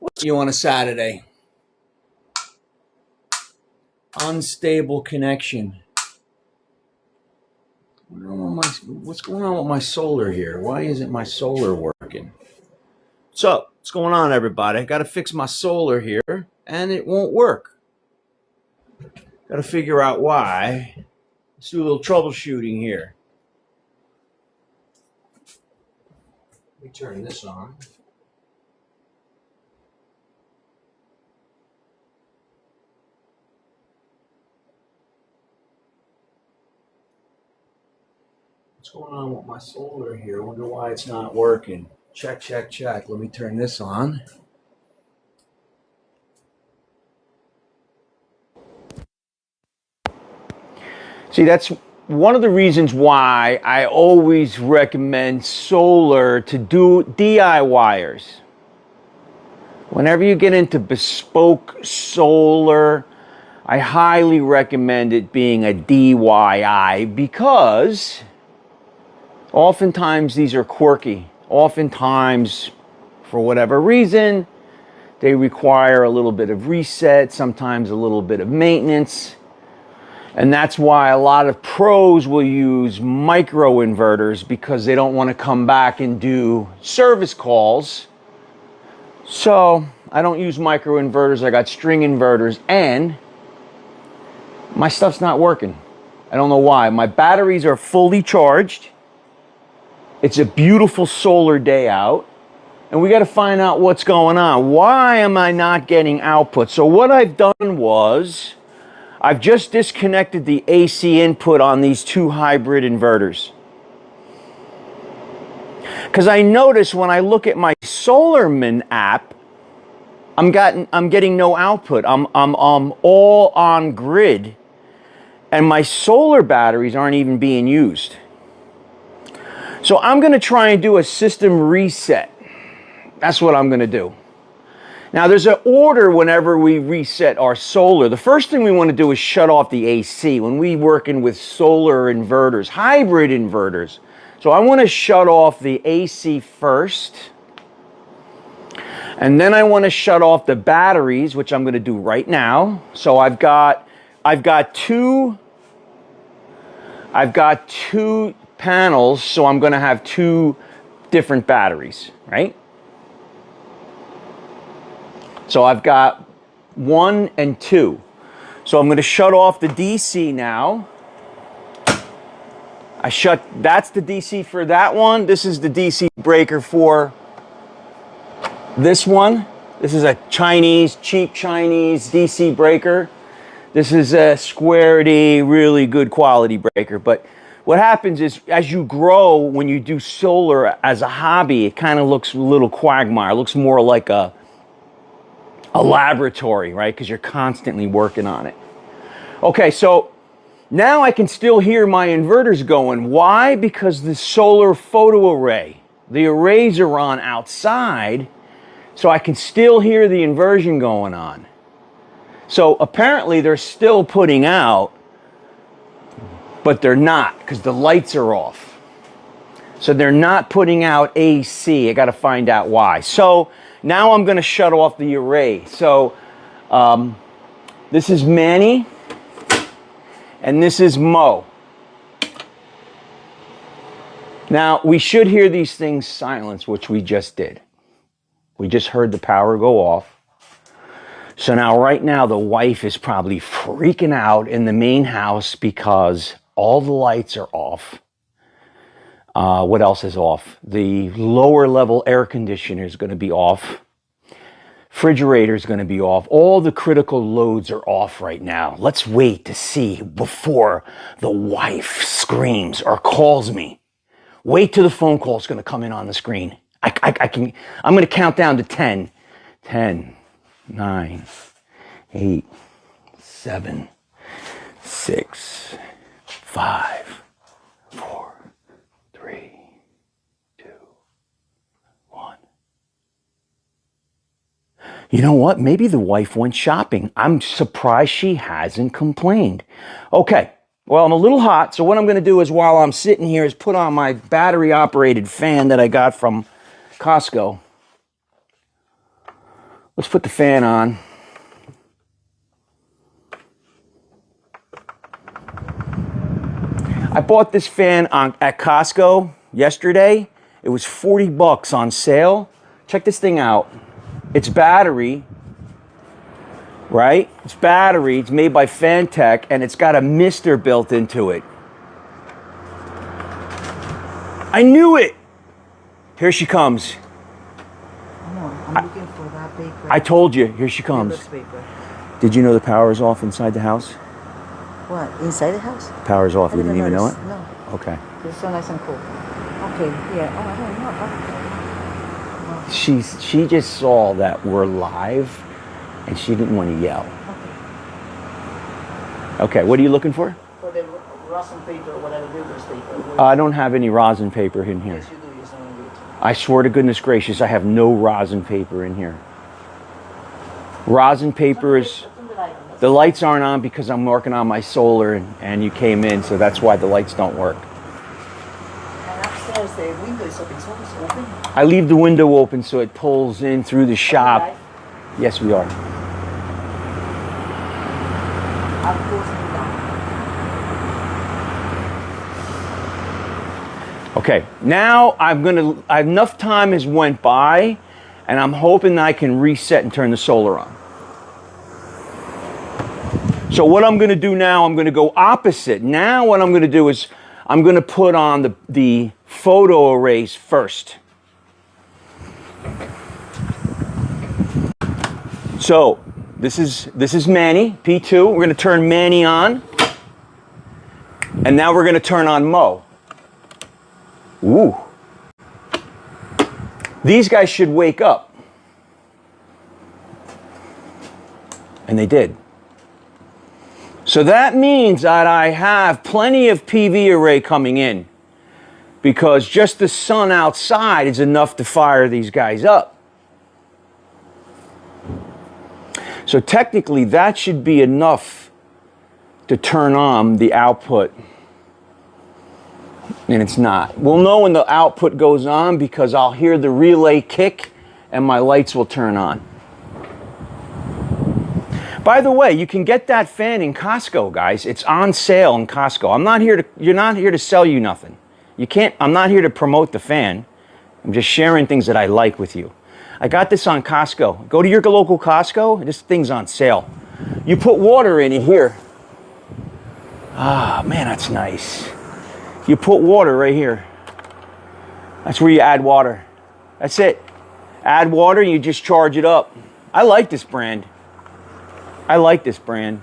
What you on a Saturday? Unstable connection. What's going on with my solar here? Why isn't my solar working? So, what's going on, everybody? I got to fix my solar here, and it won't work. Got to figure out why. Let's do a little troubleshooting here. Let me turn this on. What's going on with my solar here? I wonder why it's not working. Check, check, check. Let me turn this on. See, that's one of the reasons why I always recommend solar to do DIYers. Whenever you get into bespoke solar, I highly recommend it being a DIY because oftentimes these are quirky. Oftentimes, for whatever reason, they require a little bit of reset, sometimes a little bit of maintenance. And that's why a lot of pros will use microinverters because they don't want to come back and do service calls. So I don't use microinverters. I got string inverters, and my stuff's not working. I don't know why. My batteries are fully charged. It's a beautiful solar day out, and we got to find out what's going on. Why am I not getting output? So what I've done was I've just disconnected the AC input on these two hybrid inverters. Because I notice when I look at my Solarman app, I'm getting no output. I'm all on grid, and my solar batteries aren't even being used. So I'm going to try and do a system reset. That's what I'm going to do. Now, there's an order whenever we reset our solar. The first thing we want to do is shut off the AC when we're working with solar inverters, hybrid inverters. So I want to shut off the AC first. And then I want to shut off the batteries, which I'm going to do right now. So I've got two panels, so I'm going to have two different batteries, right? So I've got 1 and 2. So I'm going to shut off the DC now. That's the DC for that one. This is the DC breaker for this one. This is a cheap Chinese DC breaker. This is a Square D, really good quality breaker. But what happens is, as you grow, when you do solar as a hobby, it kind of looks a little quagmire. It looks more like a laboratory, right? Because you're constantly working on it. Okay, so now I can still hear my inverters going. Why? Because the solar photo array, the arrays are on outside, so I can still hear the inversion going on. So apparently they're still putting out, but they're not because the lights are off. So they're not putting out AC. I got to find out why. So now I'm going to shut off the array. So this is Manny, and this is Mo. Now, we should hear these things silence, which we just did. We just heard the power go off. So now, right now, the wife is probably freaking out in the main house because all the lights are off. What else is off? The lower level air conditioner is going to be off. Refrigerator is going to be off. All the critical loads are off right now. Let's wait to see before the wife screams or calls me. Wait till the phone call is going to come in on the screen. I'm going to count down to 10. 10, 9, 8, 7, 6, 5, 4, 3, 2, 1. You know what? Maybe the wife went shopping. I'm surprised she hasn't complained. Okay, well, I'm a little hot, so what I'm going to do is while I'm sitting here is put on my battery-operated fan that I got from Costco. Let's put the fan on. I bought this fan at Costco yesterday. It was 40 bucks on sale. Check this thing out. It's battery, right? It's battery. It's made by Fantech, and it's got a mister built into it. I knew it. Here she comes. No, I'm looking for that paper. I told you. Here she comes. Paper. Did you know the power is off inside the house? What? Inside the house? Power's off. You didn't even know it? No. Okay. It's so nice and cool. Okay, yeah. Oh, I don't know. She just saw that we're live, and she didn't want to yell. Okay, what are you looking for? For the rosin paper, whatever builder's paper. I don't have any rosin paper in here. Yes, you do. Yes, I'm gonna do it. I swear to goodness gracious, I have no rosin paper in here. Rosin paper is... The lights aren't on because I'm working on my solar, and you came in, so that's why the lights don't work. And upstairs, the window is open. So it's open. I leave the window open so it pulls in through the shop. Right? Yes, we are. I'm closing it down. Okay, now enough time has went by, and I'm hoping I can reset and turn the solar on. So what I'm going to do now, I'm going to go opposite. Now what I'm going to do is I'm going to put on the photo arrays first. So this is Manny, P2. We're going to turn Manny on. And now we're going to turn on Mo. Ooh. These guys should wake up. And they did. So that means that I have plenty of PV array coming in, because just the sun outside is enough to fire these guys up. So technically that should be enough to turn on the output, and it's not. We'll know when the output goes on because I'll hear the relay kick and my lights will turn on. By the way, you can get that fan in Costco, guys. It's on sale in Costco. You're not here to sell you nothing. I'm not here to promote the fan. I'm just sharing things that I like with you. I got this on Costco. Go to your local Costco. This thing's on sale. You put water in it here. Ah, man, that's nice. You put water right here. That's where you add water. That's it. Add water and you just charge it up. I like this brand. I like this brand.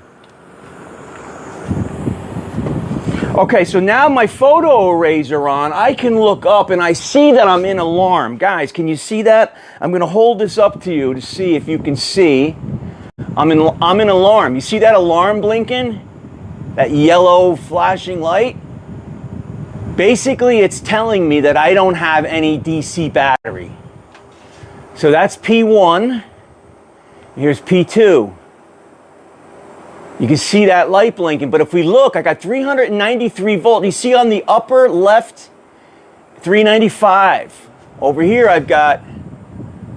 Okay, so now my photo arrays are on. I can look up and I see that I'm in alarm. Guys, can you see that? I'm going to hold this up to you to see if you can see. I'm in alarm. You see that alarm blinking? That yellow flashing light? Basically, it's telling me that I don't have any DC battery. So that's P1. Here's P2. You can see that light blinking, but if we look, I got 393 volt. You see on the upper left, 395. Over here, I've got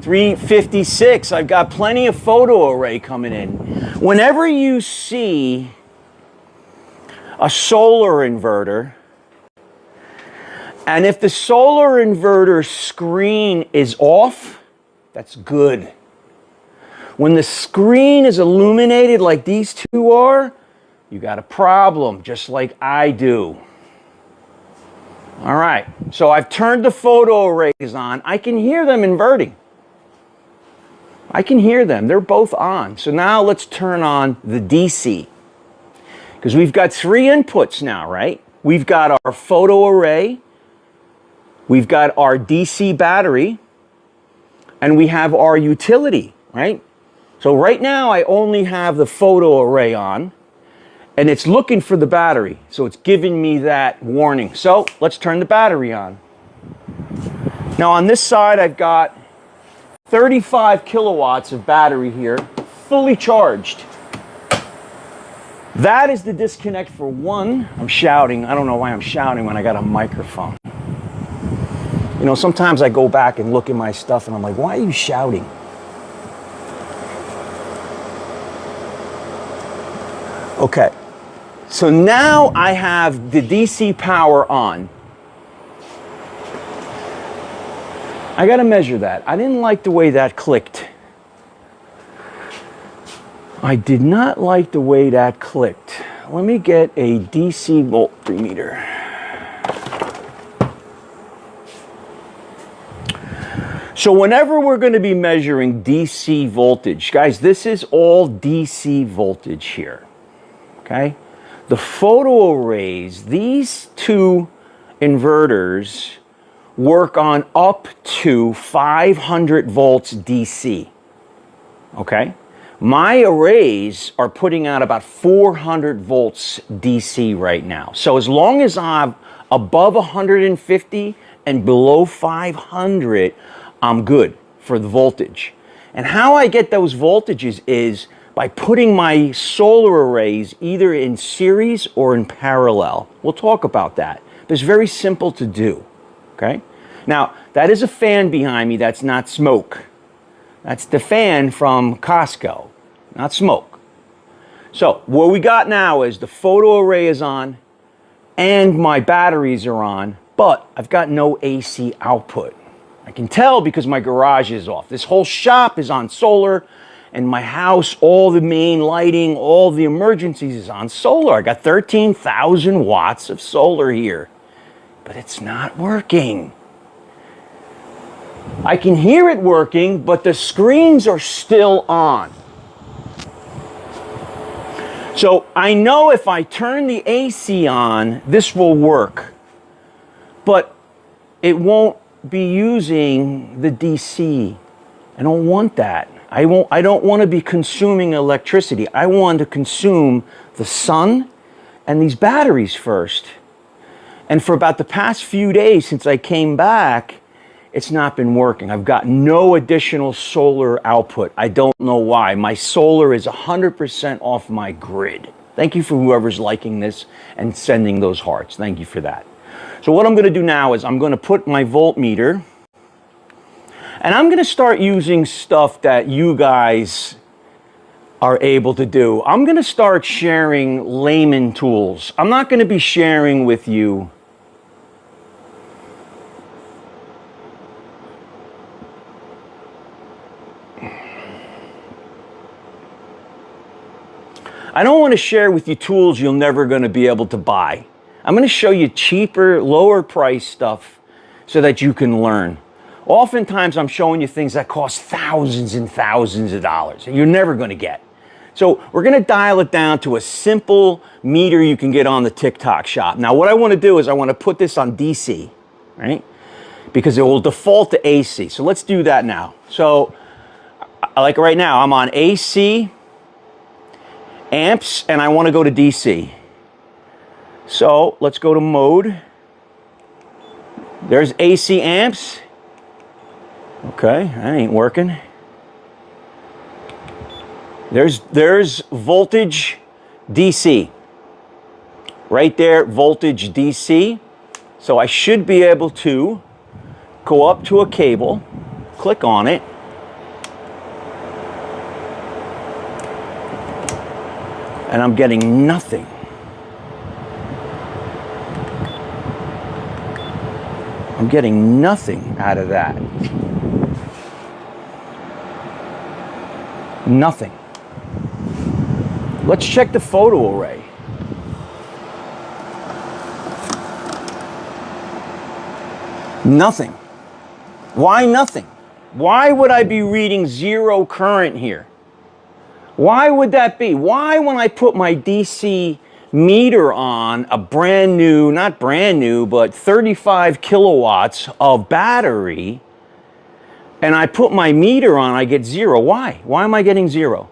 356. I've got plenty of photo array coming in. Whenever you see a solar inverter, and if the solar inverter screen is off, that's good. When the screen is illuminated like these two are, you got a problem, just like I do. All right, so I've turned the photo arrays on. I can hear them inverting. I can hear them, they're both on. So now let's turn on the DC. Because we've got three inputs now, right? We've got our photo array, we've got our DC battery, and we have our utility, right? So right now I only have the photo array on, and it's looking for the battery. So it's giving me that warning. So let's turn the battery on. Now on this side I've got 35 kilowatts of battery here, fully charged. That is the disconnect for one. I'm shouting. I don't know why I'm shouting when I got a microphone. You know, sometimes I go back and look at my stuff and I'm like, why are you shouting? Okay, so now I have the DC power on. I gotta measure that. I didn't like the way that clicked. I did not like the way that clicked. Let me get a DC voltmeter. So whenever we're going to be measuring DC voltage, guys, this is all DC voltage here, okay? The photo arrays, these two inverters work on up to 500 volts DC, okay? My arrays are putting out about 400 volts DC right now. So as long as I'm above 150 and below 500, I'm good for the voltage. And how I get those voltages is by putting my solar arrays either in series or in parallel. We'll talk about that. But it's very simple to do, okay? Now, that is a fan behind me. That's not smoke. That's the fan from Costco, not smoke. So what we got now is the photo array is on and my batteries are on, but I've got no AC output. I can tell because my garage is off. This whole shop is on solar, and my house, all the main lighting, all the emergencies is on solar. I got 13,000 watts of solar here, but it's not working. I can hear it working, but the screens are still on. So I know if I turn the AC on, this will work, but it won't be using the DC. I don't want that. I don't want to be consuming electricity. I want to consume the sun and these batteries first. And for about the past few days since I came back, it's not been working. I've got no additional solar output. I don't know why. My solar is 100% off my grid. Thank you for whoever's liking this and sending those hearts. Thank you for that. So what I'm going to do now is I'm going to put my voltmeter, and I'm going to start using stuff that you guys are able to do. I'm going to start sharing layman tools. I'm not going to be sharing with you I don't want to share with you tools you're never going to be able to buy. I'm going to show you cheaper, lower price stuff so that you can learn. Oftentimes I'm showing you things that cost thousands and thousands of dollars that you're never going to get. So we're going to dial it down to a simple meter you can get on the TikTok shop. Now what I want to do is I want to put this on DC, right? Because it will default to AC. So let's do that now. So like right now I'm on AC, amps, and I want to go to DC. So let's go to mode. There's AC amps. Okay, that ain't working. There's voltage DC. Right there, voltage DC. So I should be able to go up to a cable, click on it, and I'm getting nothing. I'm getting nothing out of that. Nothing. Let's check the photo array. Nothing. Why nothing? Why would I be reading zero current here? Why would that be? Why, when I put my DC meter on a brand new, not brand new, but 35 kilowatts of battery, and I put my meter on, I get zero? Why? Why am I getting zero?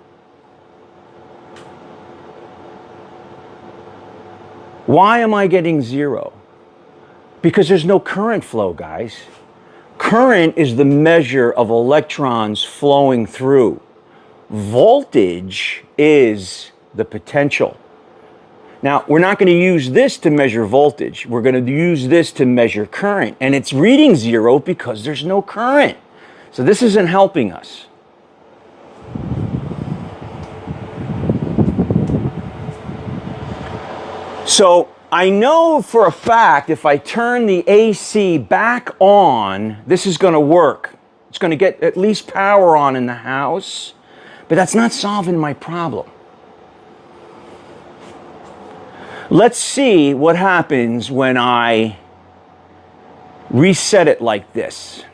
Why am I getting zero? Because there's no current flow, guys. Current is the measure of electrons flowing through. Voltage is the potential. Now, we're not going to use this to measure voltage. We're going to use this to measure current. And it's reading zero because there's no current. So this isn't helping us. So I know for a fact if I turn the AC back on, this is going to work. It's going to get at least power on in the house, but that's not solving my problem. Let's see what happens when I reset it like this.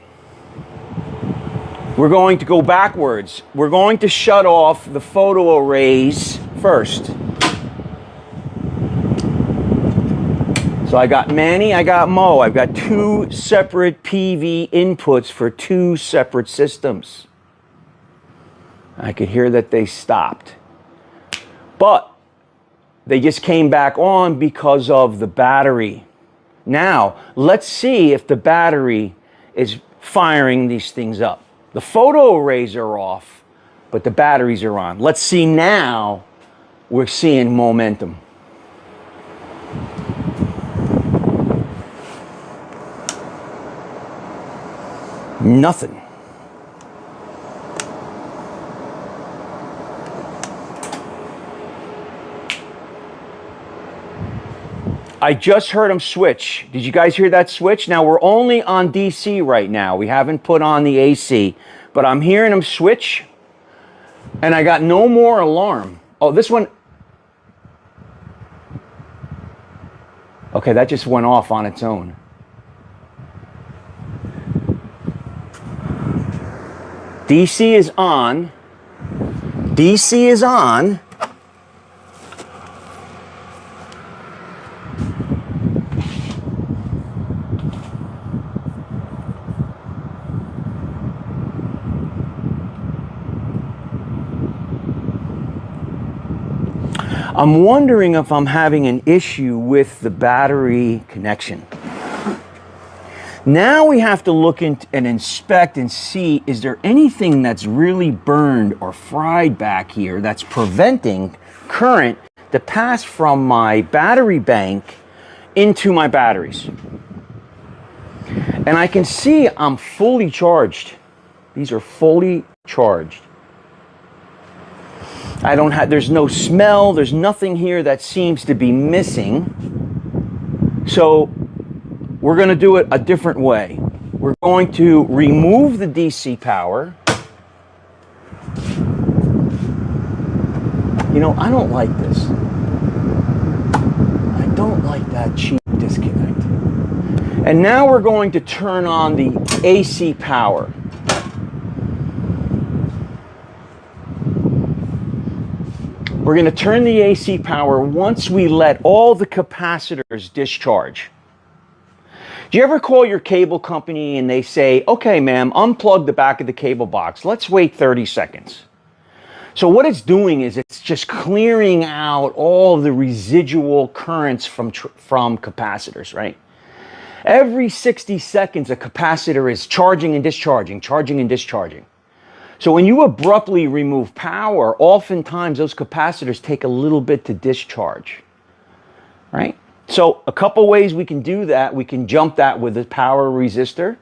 We're going to go backwards. We're going to shut off the photo arrays first. So I got Manny, I got Mo. I've got two separate PV inputs for two separate systems. I could hear that they stopped. But they just came back on because of the battery. Now, let's see if the battery is firing these things up. The photo arrays are off, but the batteries are on. Let's see now, we're seeing momentum. Nothing. I just heard them switch. Did you guys hear that switch? Now we're only on DC right now. We haven't put on the AC, but I'm hearing them switch and I got no more alarm. Oh, this one. Okay, that just went off on its own. DC is on. DC is on. I'm wondering if I'm having an issue with the battery connection. Now we have to look into and inspect and see, is there anything that's really burned or fried back here that's preventing current to pass from my battery bank into my batteries? And I can see I'm fully charged. These are fully charged. There's no smell, there's nothing here that seems to be missing. So we're going to do it a different way. We're going to remove the DC power. You know, I don't like this. I don't like that cheap disconnect. And now we're going to turn on the AC power. We're going to turn the AC power once we let all the capacitors discharge. Do you ever call your cable company and they say, okay, ma'am, unplug the back of the cable box. Let's wait 30 seconds. So what it's doing is it's just clearing out all the residual currents from capacitors, right? Every 60 seconds, a capacitor is charging and discharging, charging and discharging. So when you abruptly remove power, oftentimes those capacitors take a little bit to discharge, right? So a couple ways we can do that. We can jump that with a power resistor,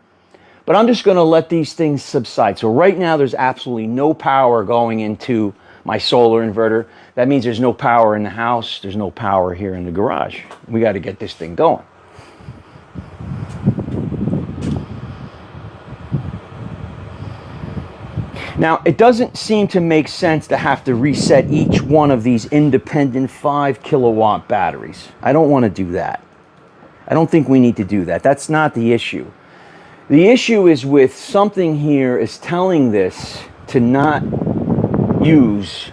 but I'm just going to let these things subside. So right now there's absolutely no power going into my solar inverter. That means there's no power in the house. There's no power here in the garage. We got to get this thing going. Now, it doesn't seem to make sense to have to reset each one of these independent 5 kilowatt batteries. I don't want to do that. I don't think we need to do that. That's not the issue. The issue is with something here is telling this to not use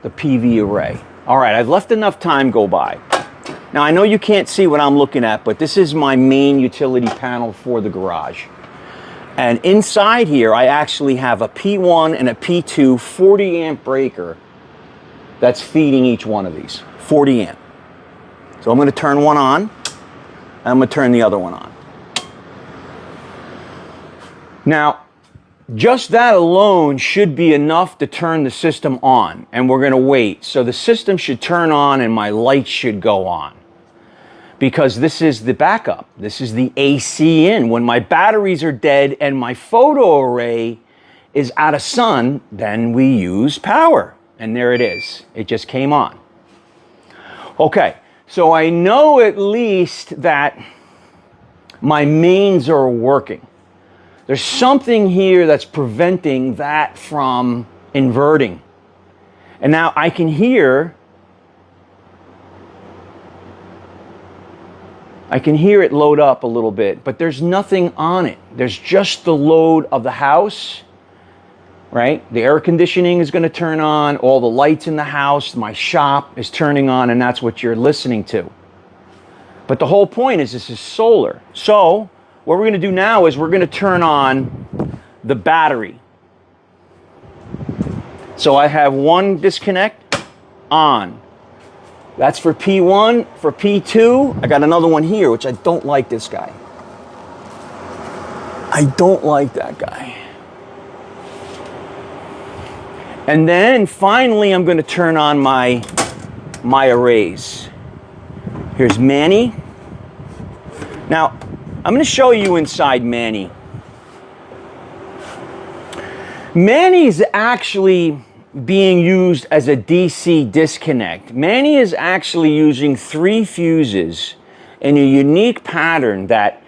the PV array. All right, I've left enough time go by. Now, I know you can't see what I'm looking at, but this is my main utility panel for the garage. And inside here, I actually have a P1 and a P2 40 amp breaker that's feeding each one of these, 40 amp. So I'm going to turn one on, and I'm going to turn the other one on. Now, just that alone should be enough to turn the system on, and we're going to wait. So the system should turn on and my lights should go on. Because this is the backup. This is the AC in. When my batteries are dead and my photo array is out of sun, then we use power. And there it is. It just came on. Okay, So I know at least that my mains are working. There's something here that's preventing that from inverting. And now I can hear it load up a little bit, but there's nothing on it. There's just the load of the house, right? The air conditioning is going to turn on, all the lights in the house, my shop is turning on, and that's what you're listening to. But the whole point is this is solar. So what we're going to do now is we're going to turn on the battery. So I have one disconnect on. That's for P1. For P2, I got another one here, which I don't like this guy. I don't like that guy. And then finally, I'm going to turn on my arrays. Here's Manny. Now, I'm going to show you inside Manny. Manny is actually being used as a DC disconnect. Manny is actually using 3 fuses in a unique pattern that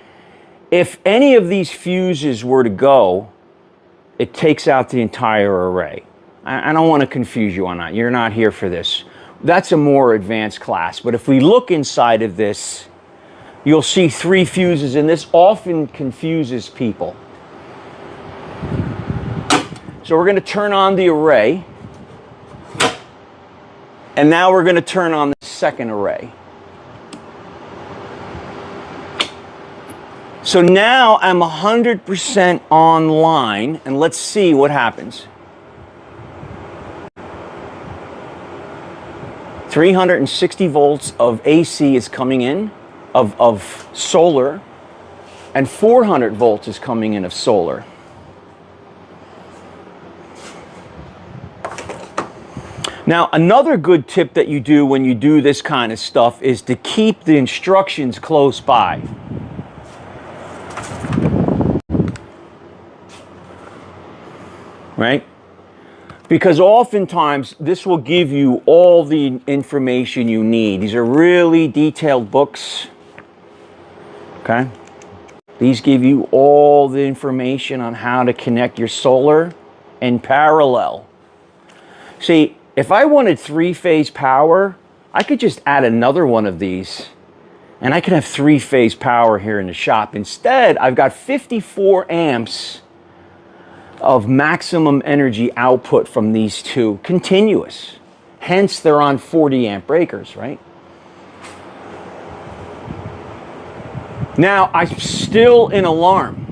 if any of these fuses were to go, it takes out the entire array. I don't want to confuse you on that. You're not here for this. That's a more advanced class. But if we look inside of this, you'll see 3 fuses, and this often confuses people. So we're going to turn on the array. And now we're going to turn on the second array. So now I'm 100% online, and let's see what happens. 360 volts of AC is coming in, of solar, and 400 volts is coming in of solar. Now, another good tip that you do when you do this kind of stuff is to keep the instructions close by. Right? Because oftentimes this will give you all the information you need. These are really detailed books. Okay? These give you all the information on how to connect your solar in parallel. See, if I wanted 3-phase power, I could just add another one of these and I could have 3-phase power here in the shop. Instead, I've got 54 amps of maximum energy output from these 2, continuous. Hence, they're on 40 amp breakers, right? Now, I'm still in alarm.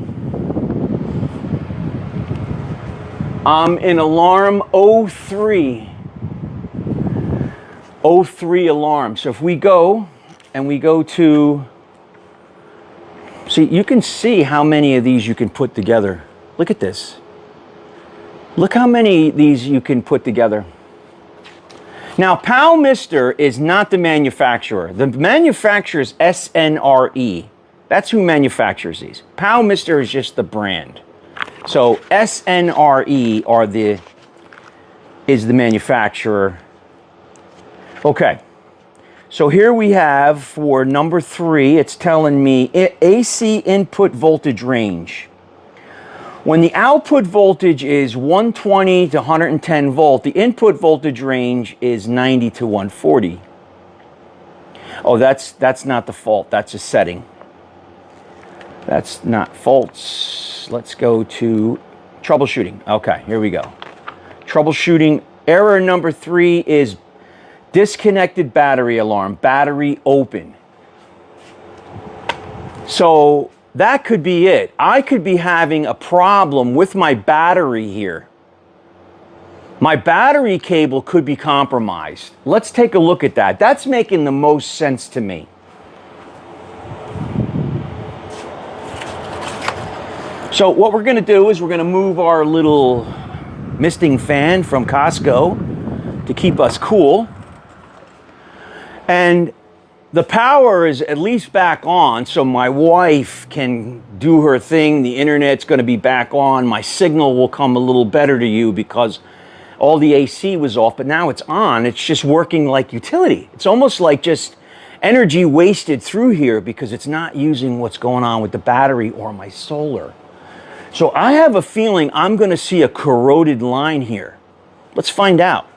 I'm in alarm 03. 03 alarm. So if we go and we go to, see, you can see how many of these you can put together. Look at this. Look how many of these you can put together. Now, Mister is not the manufacturer. The manufacturer is SNRE. That's who manufactures these. Mister is just the brand. So SNRE is the manufacturer. Okay. So here we have for number 3, it's telling me AC input voltage range. When the output voltage is 120 to 110 volt, the input voltage range is 90 to 140. Oh, that's not the fault. That's a setting. That's not faults. Let's go to troubleshooting. Okay, here we go. Troubleshooting. Error number 3 is disconnected battery alarm. Battery open. So that could be it. I could be having a problem with my battery here. My battery cable could be compromised. Let's take a look at that. That's making the most sense to me. So what we're going to do is we're going to move our little misting fan from Costco to keep us cool. And the power is at least back on, so my wife can do her thing. The internet's going to be back on. My signal will come a little better to you because all the AC was off, but now it's on. It's just working like utility. It's almost like just energy wasted through here because it's not using what's going on with the battery or my solar. So I have a feeling I'm going to see a corroded line here. Let's find out.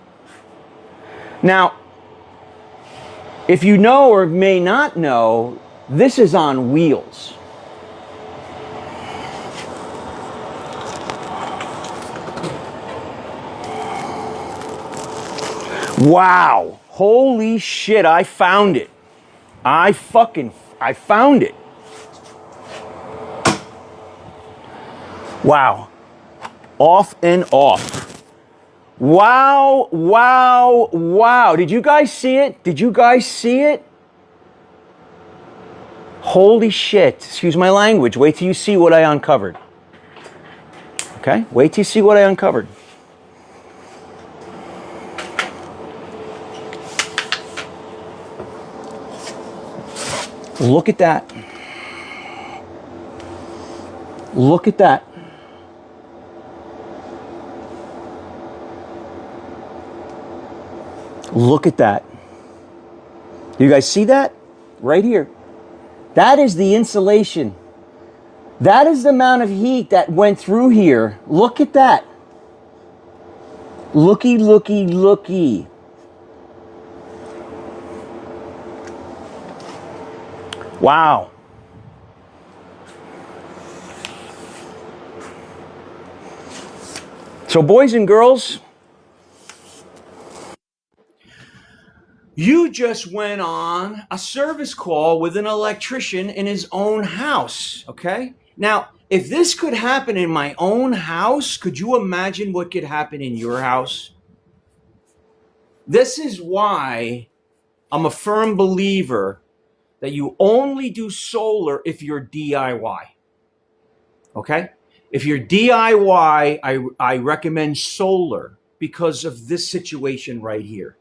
Now, if you know or may not know, this is on wheels. Wow. Holy shit, I found it. I found it. Wow. Off and off. Wow, wow, wow. Did you guys see it? Did you guys see it? Holy shit. Excuse my language. Wait till you see what I uncovered. Okay? Wait till you see what I uncovered. Look at that. Look at that. Look at that. You guys see that? Right here. That is the insulation. That is the amount of heat that went through here. Look at that. Looky, looky, looky. Wow. So boys and girls, you just went on a service call with an electrician in his own house, okay? Now, if this could happen in my own house, could you imagine what could happen in your house? This is why I'm a firm believer that you only do solar if you're DIY, okay? If you're DIY, I recommend solar because of this situation right here.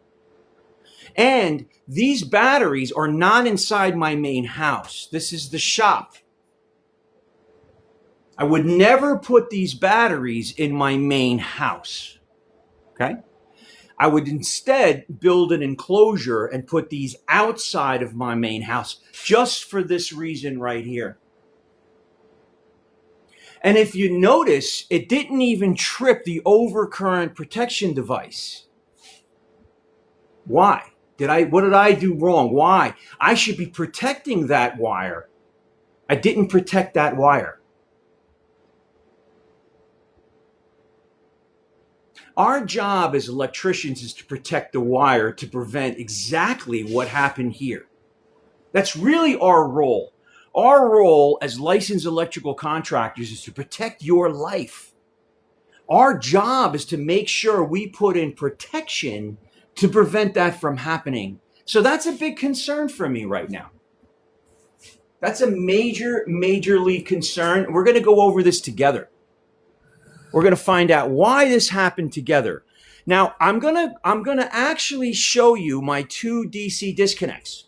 And these batteries are not inside my main house. This is the shop. I would never put these batteries in my main house, okay? I would instead build an enclosure and put these outside of my main house just for this reason right here. And if you notice, it didn't even trip the overcurrent protection device. Why? What did I do wrong? Why? I should be protecting that wire. I didn't protect that wire. Our job as electricians is to protect the wire to prevent exactly what happened here. That's really our role. Our role as licensed electrical contractors is to protect your life. Our job is to make sure we put in protection to prevent that from happening. So that's a big concern for me right now. That's a majorly concern. We're going to go over this together. We're going to find out why this happened together. Now, I'm going to actually show you my two DC disconnects.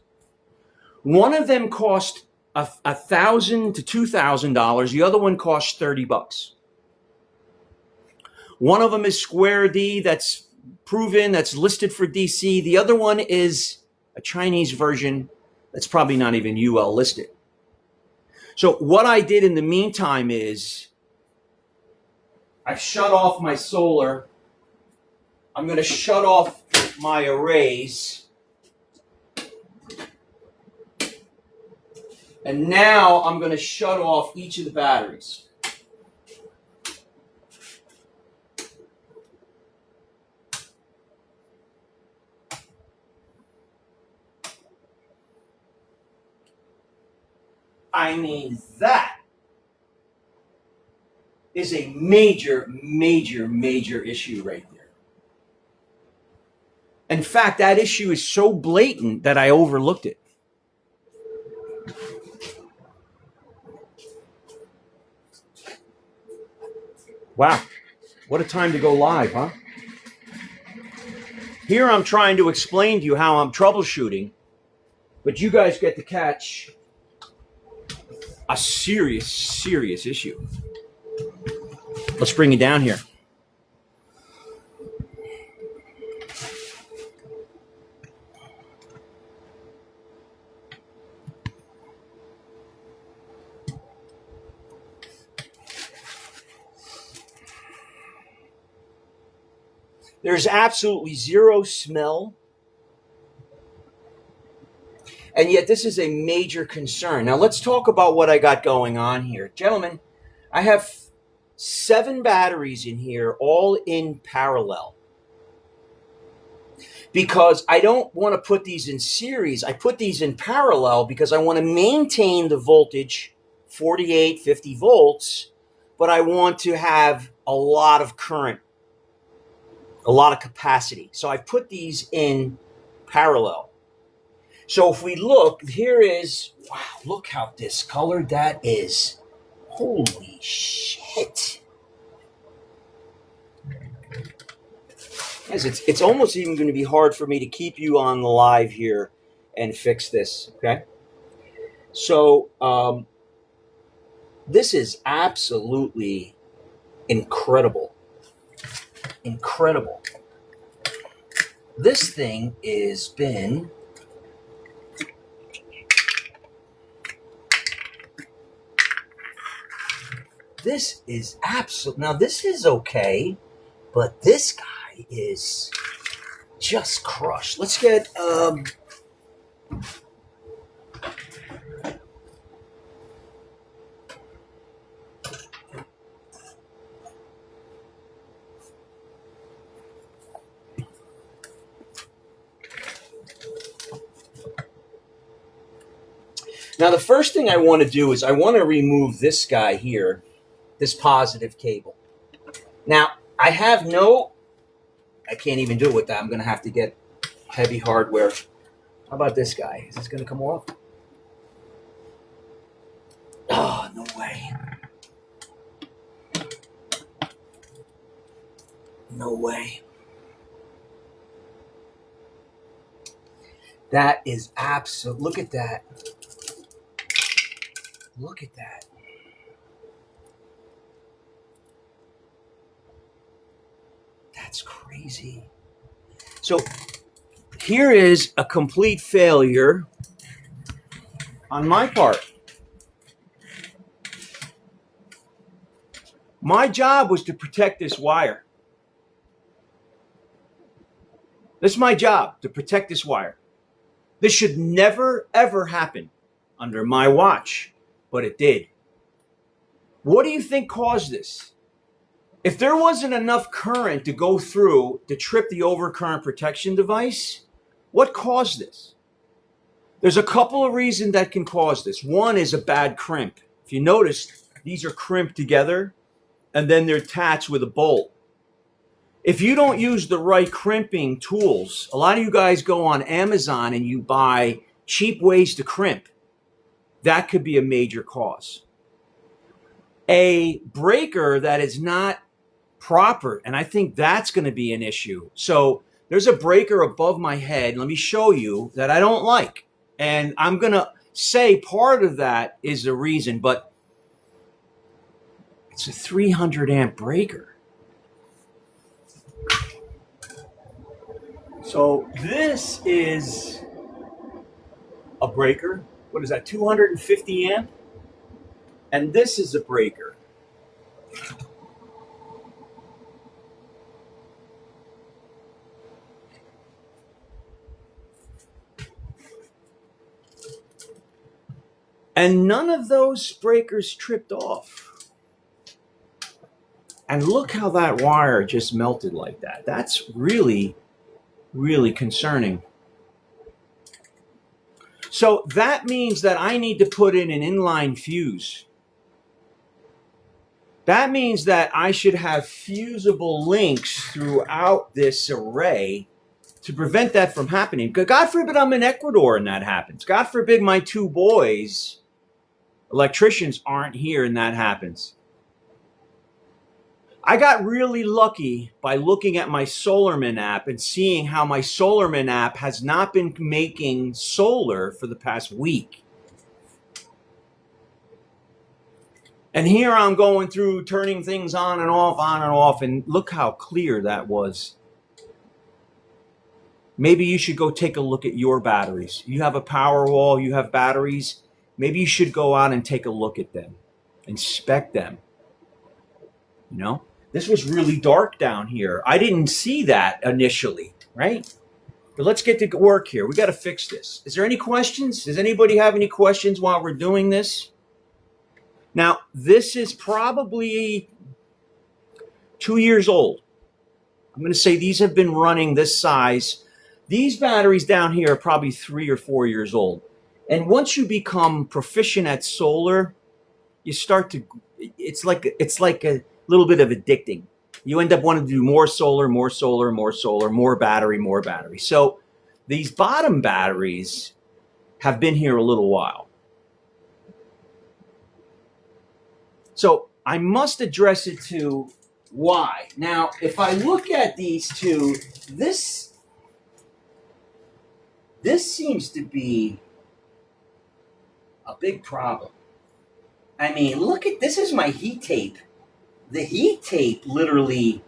One of them cost $1,000 to $2,000. The other one cost $30. One of them is Square D, that's proven, that's listed for DC. The other one is a Chinese version that's probably not even UL listed. So what I did in the meantime is I've shut off my solar. I'm going to shut off my arrays. And now I'm going to shut off each of the batteries. I mean, that is a major issue right there. In fact, that issue is so blatant that I overlooked it. Wow, what a time to go live, huh? Here I'm trying to explain to you how I'm troubleshooting, but you guys get to catch a serious issue. Let's bring it down here. There's absolutely zero smell. And yet this is a major concern. Now let's talk about what I got going on here. Gentlemen, I have 7 batteries in here, all in parallel. Because I don't want to put these in series. I put these in parallel because I want to maintain the voltage, 48, 50 volts, but I want to have a lot of current, a lot of capacity. So I put these in parallel. So if we look, here is, wow, look how discolored that is. Holy shit. Yes, it's almost even going to be hard for me to keep you on the live here and fix this, okay? So this is absolutely incredible. Incredible. This thing has been... This is absolute. Now this is okay, but this guy is just crushed. Let's get now the first thing I want to do is I want to remove this guy here, this positive cable. Now I can't even do it with that. I'm going to have to get heavy hardware. How about this guy? Is this going to come off? Oh, no way. No way. That is absolute. Look at that. Look at that. That's crazy. So here is a complete failure on my part. My job was to protect this wire. This is my job, to protect this wire. This should never, ever happen under my watch, but it did. What do you think caused this? If there wasn't enough current to go through to trip the overcurrent protection device, what caused this? There's a couple of reasons that can cause this. One is a bad crimp. If you notice, these are crimped together and then they're attached with a bolt. If you don't use the right crimping tools, a lot of you guys go on Amazon and you buy cheap ways to crimp. That could be a major cause. A breaker that is not proper, and I think that's going to be an issue. So there's a breaker above my head. Let me show you that I don't like. And I'm going to say part of that is the reason, but it's a 300 amp breaker. So this is a breaker. What is that, 250 amp? And this is a breaker. And none of those breakers tripped off. And look how that wire just melted like that. That's really, really concerning. So that means that I need to put in an inline fuse. That means that I should have fusible links throughout this array to prevent that from happening. God forbid I'm in Ecuador and that happens. God forbid my 2 boys, electricians, aren't here and that happens. I got really lucky by looking at my Solarman app and seeing how my Solarman app has not been making solar for the past week. And here I'm going through turning things on and off, and look how clear that was. Maybe you should go take a look at your batteries. You have a Powerwall, you have batteries. Maybe you should go out and take a look at them, inspect them. You know, This was really dark down here. I didn't see that initially, right? But let's get to work here. We got to fix this. Is there any questions? Does anybody have any questions while we're doing this? Now, this is probably 2 years old. I'm going to say these have been running this size. These batteries down here are probably 3 or 4 years old. And once you become proficient at solar, you start to, it's like a little bit of addicting. You end up wanting to do more solar, more solar, more solar, more battery, more battery. So these bottom batteries have been here a little while. So I must address it to why. Now, if I look at these two, this seems to be a big problem. I mean, look at, this is my heat tape. The heat tape literally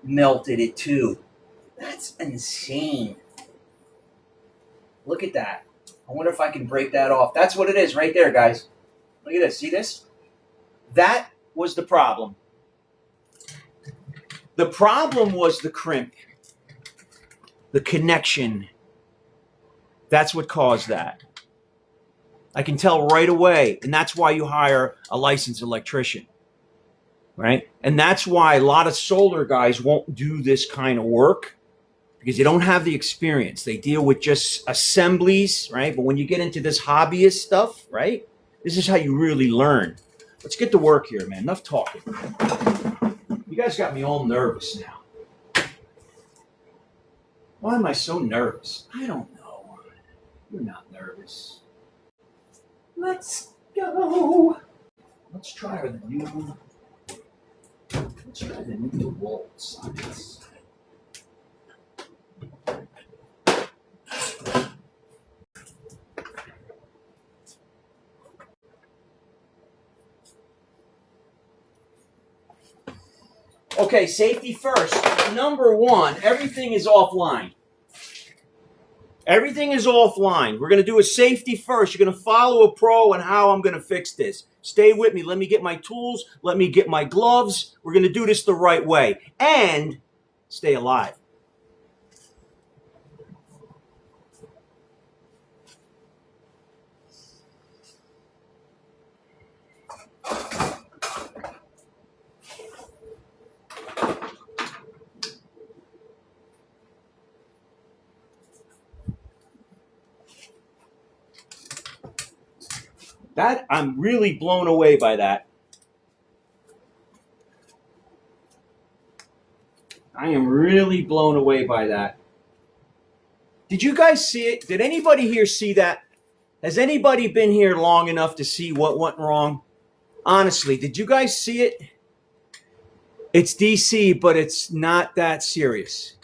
melted it too. That's insane. Look at that. I wonder if I can break that off. That's what it is right there, guys. Look at this. See this? That was the problem. The problem was the crimp, the connection. That's what caused that. I can tell right away, and that's why you hire a licensed electrician, right? And that's why a lot of solar guys won't do this kind of work, because they don't have the experience. They deal with just assemblies, right? But when you get into this hobbyist stuff, right, this is how you really learn. Let's get to work here, man. Enough talking. You guys got me all nervous now. Why am I so nervous? I don't know. You're not nervous. Let's go. Let's try the new. Let's try the new wall size. Okay, safety first. Number one, everything is offline. Everything is offline. We're going to do a safety first. You're going to follow a pro on how I'm going to fix this. Stay with me. Let me get my tools. Let me get my gloves. We're going to do this the right way. And stay alive. That, I'm really blown away by that. I am really blown away by that. Did you guys see it? Did anybody here see that? Has anybody been here long enough to see what went wrong? Honestly, did you guys see it? It's DC, but it's not that serious.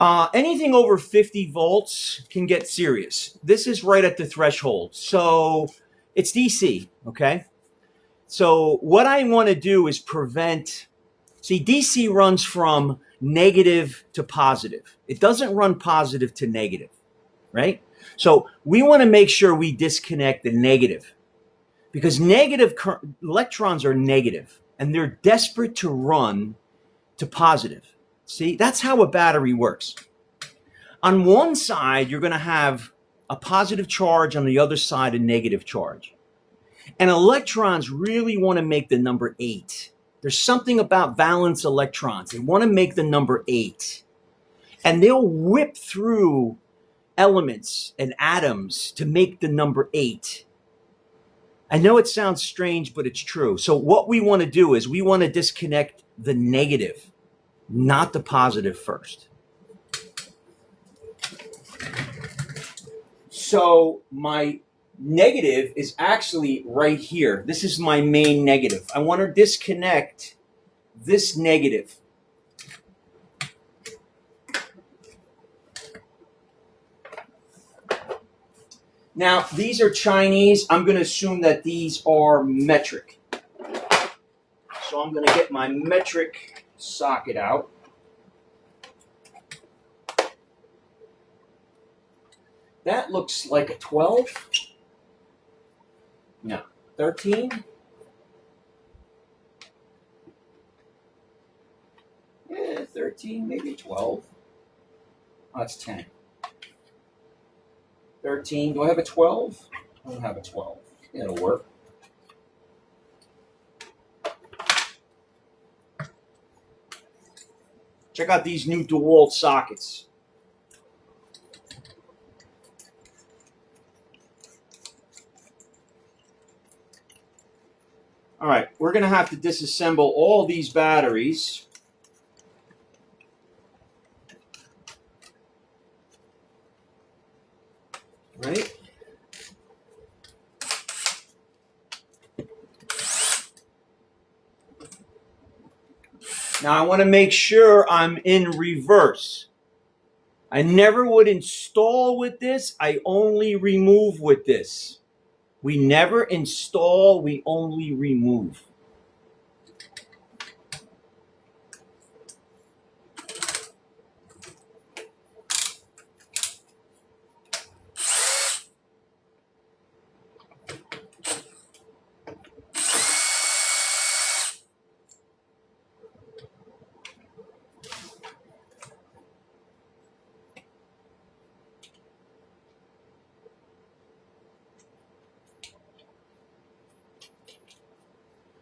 Anything over 50 volts can get serious. This is right at the threshold. So it's DC, okay? So what I want to do is prevent, see, DC runs from negative to positive. It doesn't run positive to negative, right? So we want to make sure we disconnect the negative, because negative electrons are negative and they're desperate to run to positive. See, that's how a battery works. On one side, you're going to have a positive charge, on the other side, a negative charge. And electrons really want to make the number 8. There's something about valence electrons. They want to make the number 8. And they'll whip through elements and atoms to make the number 8. I know it sounds strange, but it's true. So what we want to do is we want to disconnect the negative, not the positive first. So my negative is actually right here. This is my main negative. I want to disconnect this negative. Now, these are Chinese. I'm going to assume that these are metric. So I'm going to get my metric socket out. That looks like a 12. No, 13. 13, maybe 12. Oh, that's 10. 13. Do I have a 12? I don't have a 12. It'll work. Check out these new DeWalt sockets. All right, we're going to have to disassemble all these batteries. Right? Now I want to make sure I'm in reverse. I never would install with this. I only remove with this. We never install, we only remove.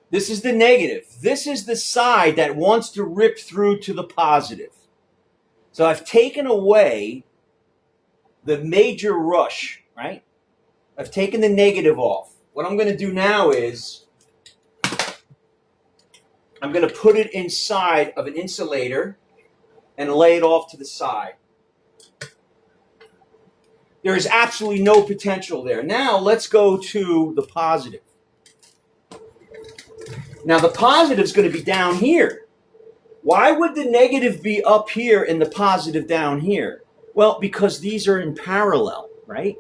This is the negative. This is the side that wants to rip through to the positive. So I've taken away the major rush, right? I've taken the negative off. What I'm going to do now is I'm going to put it inside of an insulator and lay it off to the side. There is absolutely no potential there. Now let's go to the positive. Now the positive is going to be down here. Why would the negative be up here and the positive down here? Well, because these are in parallel, right?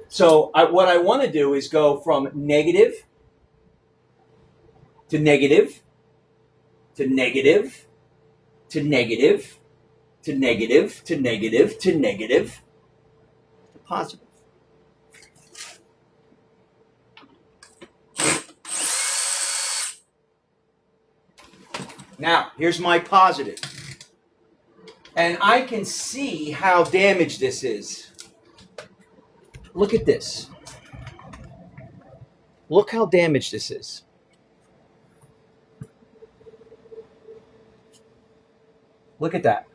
So what I want to do is go from negative to negative to negative to negative to negative to negative to negative to positive. Now, here's my positive. And I can see how damaged this is. Look at this. Look how damaged this is. Look at that.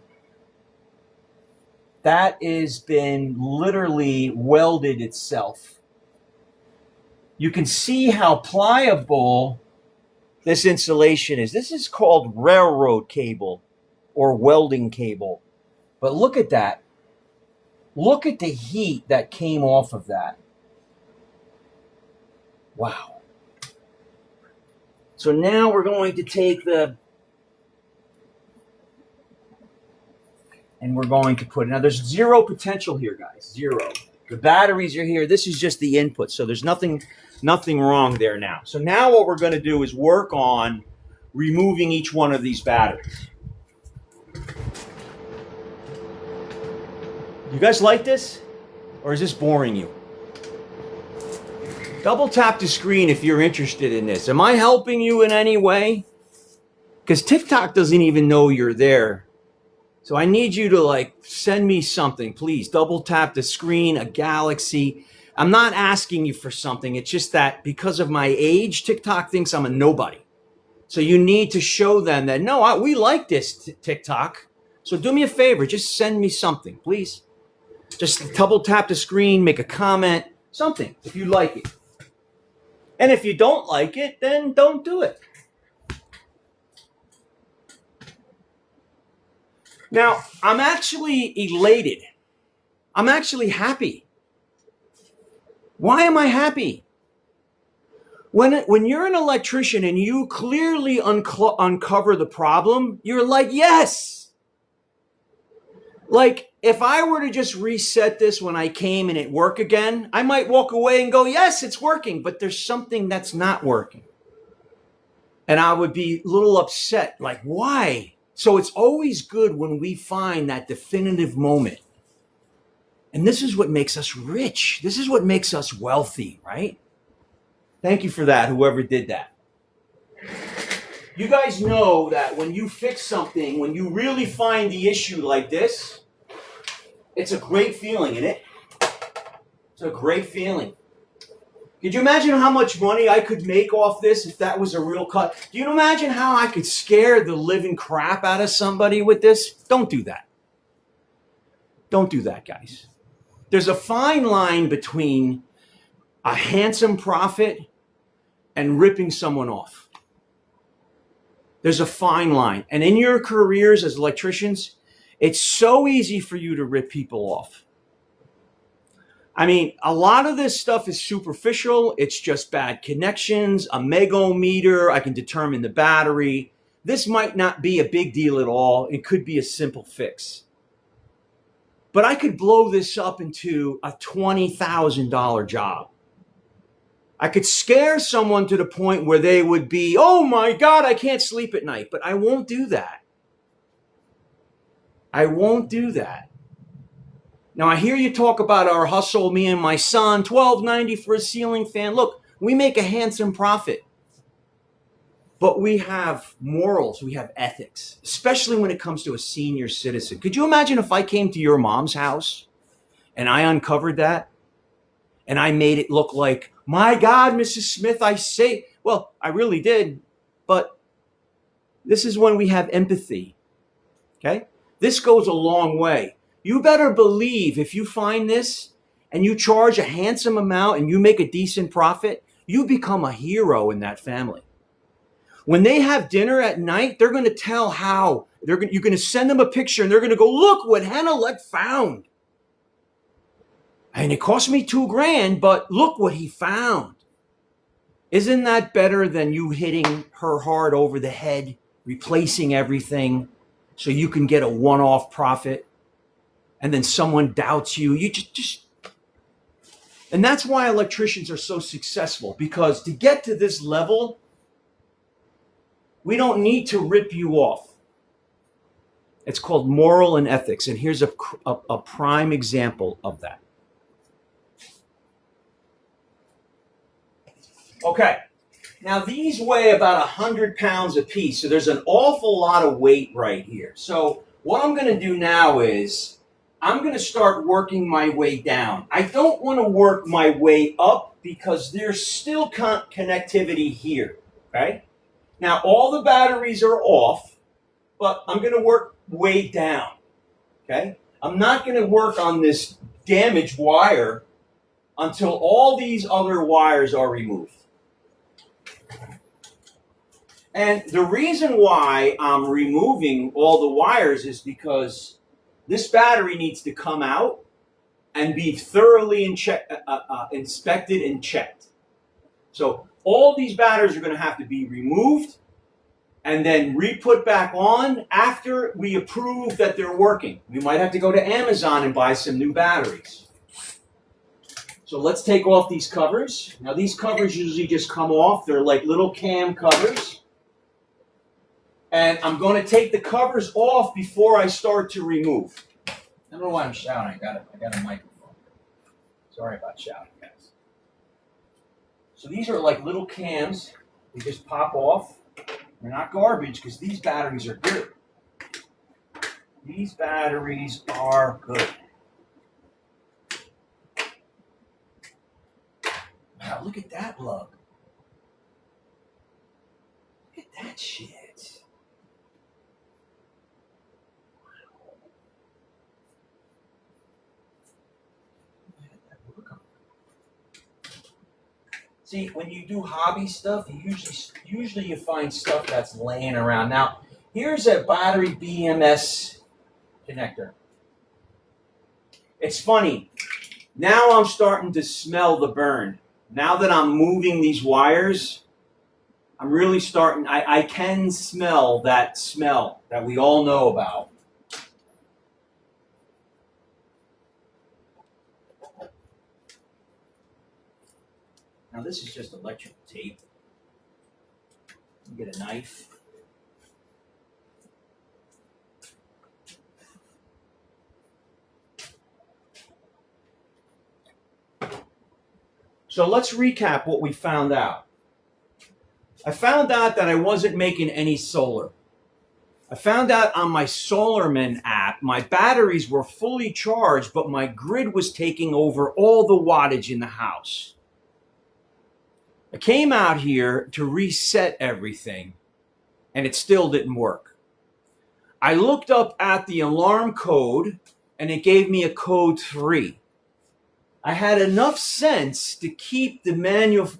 That has been literally welded itself. You can see how pliable this insulation is. This is called railroad cable or welding cable. But look at that. Look at the heat that came off of that. Wow. So now we're going to take and we're going to put, now there's zero potential here, guys, zero. The batteries are here. This is just the input. So there's nothing wrong there now. So now what we're going to do is work on removing each one of these batteries. You guys like this? Or is this boring you? Double tap the screen if you're interested in this. Am I helping you in any way? Because TikTok doesn't even know you're there. So I need you to send me something, please. Double tap the screen, a galaxy. I'm not asking you for something. It's just that because of my age, TikTok thinks I'm a nobody. So you need to show them that, no, we like this TikTok. So do me a favor, just send me something, please. Just double tap the screen, make a comment, something, if you like it. And if you don't like it, then don't do it. Now, I'm actually elated. I'm actually happy. Why am I happy? When you're an electrician and you clearly uncover the problem, you're like, yes. Like, if I were to just reset this when I came and it worked again, I might walk away and go, yes, it's working, but there's something that's not working. And I would be a little upset, like, why? So it's always good when we find that definitive moment. And this is what makes us rich. This is what makes us wealthy, right? Thank you for that, whoever did that. You guys know that when you fix something, when you really find the issue like this, it's a great feeling, isn't it? It's a great feeling. Could you imagine how much money I could make off this if that was a real cut? Do you imagine how I could scare the living crap out of somebody with this? Don't do that. Don't do that, guys. There's a fine line between a handsome profit and ripping someone off. There's a fine line. And in your careers as electricians, it's so easy for you to rip people off. I mean, a lot of this stuff is superficial. It's just bad connections, a megometer. I can determine the battery. This might not be a big deal at all. It could be a simple fix. But I could blow this up into a $20,000 job. I could scare someone to the point where they would be, oh my God, I can't sleep at night. But I won't do that. I won't do that. Now, I hear you talk about our hustle, me and my son, $12.90 for a ceiling fan. Look, we make a handsome profit. But we have morals, we have ethics, especially when it comes to a senior citizen. Could you imagine if I came to your mom's house and I uncovered that and I made it look like, my God, Mrs. Smith, I say, well, I really did. But this is when we have empathy, okay? This goes a long way. You better believe if you find this and you charge a handsome amount and you make a decent profit, you become a hero in that family. When they have dinner at night, they're going to tell how. You're going to send them a picture and they're going to go, look what Henelec found. And it cost me $2,000, but look what he found. Isn't that better than you hitting her hard over the head, replacing everything so you can get a one-off profit? And then someone doubts you. You just. And that's why electricians are so successful, because to get to this level, we don't need to rip you off. It's called moral and ethics. And here's a prime example of that. Okay. Now, these weigh about 100 pounds a piece. So there's an awful lot of weight right here. So what I'm going to do now is I'm going to start working my way down. I don't want to work my way up because there's still connectivity here, okay? Now, all the batteries are off, but I'm going to work way down, okay? I'm not going to work on this damaged wire until all these other wires are removed. And the reason why I'm removing all the wires is because this battery needs to come out and be thoroughly inspected and checked. So all these batteries are going to have to be removed and then re-put back on after we approve that they're working. We might have to go to Amazon and buy some new batteries. So let's take off these covers. Now these covers usually just come off. They're like little cam covers. And I'm going to take the covers off before I start to remove. I don't know why I'm shouting. I got a microphone. Sorry about shouting, guys. So these are like little cams. They just pop off. They're not garbage because these batteries are good. These batteries are good. Wow, look at that lug. Look at that shit. See, when you do hobby stuff, you usually you find stuff that's laying around. Now, here's a battery BMS connector. It's funny. Now I'm starting to smell the burn. Now that I'm moving these wires, I'm really starting, I can smell that we all know about. Now this is just electrical tape. You get a knife. So let's recap what we found out. I found out that I wasn't making any solar. I found out on my Solarman app, my batteries were fully charged, but my grid was taking over all the wattage in the house. I came out here to reset everything, and it still didn't work. I looked up at the alarm code, and it gave me a code 3. I had enough sense to keep the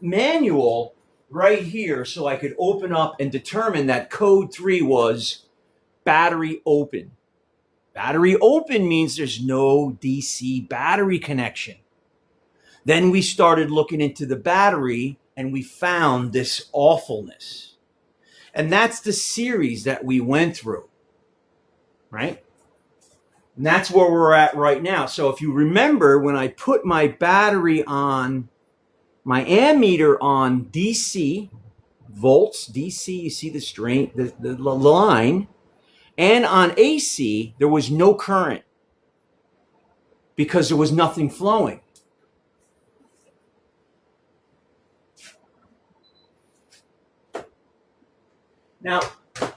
manual right here so I could open up and determine that code 3 was battery open. Battery open means there's no DC battery connection. Then we started looking into the battery and we found this awfulness. And that's the series that we went through, right? And that's where we're at right now. So if you remember, when I put my battery on, my ammeter on DC, volts, DC, you see the line, and on AC, there was no current because there was nothing flowing. Now,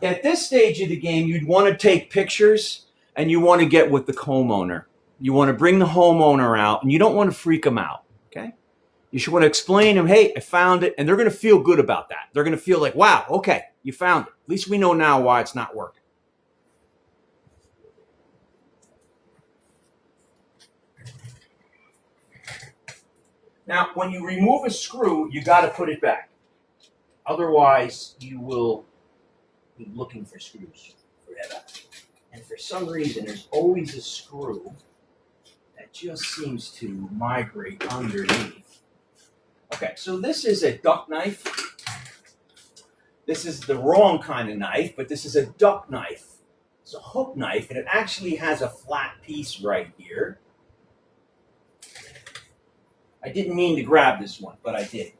at this stage of the game, you'd want to take pictures and you want to get with the homeowner. You want to bring the homeowner out and you don't want to freak them out, okay? You should want to explain to them, hey, I found it, and they're going to feel good about that. They're going to feel like, wow, okay, you found it. At least we know now why it's not working. Now, when you remove a screw, you got to put it back. Otherwise, you will be looking for screws forever. And for some reason, there's always a screw that just seems to migrate underneath. Okay, so this is a duck knife. This is the wrong kind of knife, but this is a duck knife. It's a hook knife, and it actually has a flat piece right here. I didn't mean to grab this one, but I did.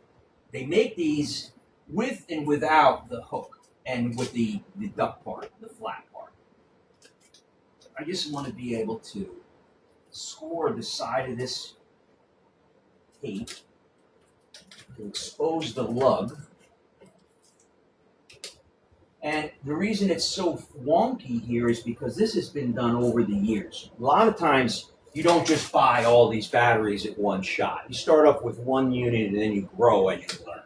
They make these with and without the hook and with the duck part, the flat part. I just want to be able to score the side of this tape to expose the lug. And the reason it's so wonky here is because this has been done over the years. A lot of times, you don't just buy all these batteries at one shot. You start off with one unit and then you grow as you learn.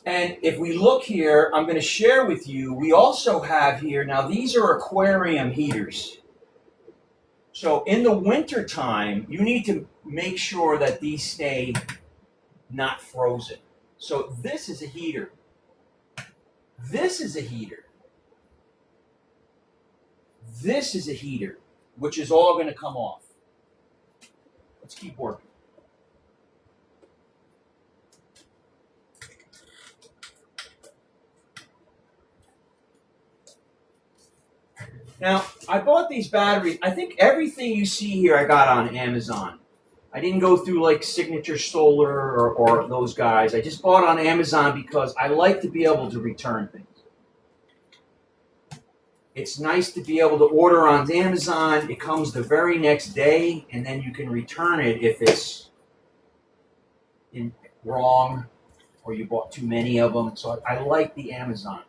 And if we look here, I'm going to share with you, we also have here, now these are aquarium heaters. So in the winter time, you need to make sure that these stay not frozen. So this is a heater. This is a heater. This is a heater, which is all going to come off. Let's keep working. Now, I bought these batteries. I think everything you see here I got on Amazon. I didn't go through like Signature Solar or those guys. I just bought on Amazon because I like to be able to return things. It's nice to be able to order on Amazon. It comes the very next day, and then you can return it if it's wrong or you bought too many of them. So I like the Amazon.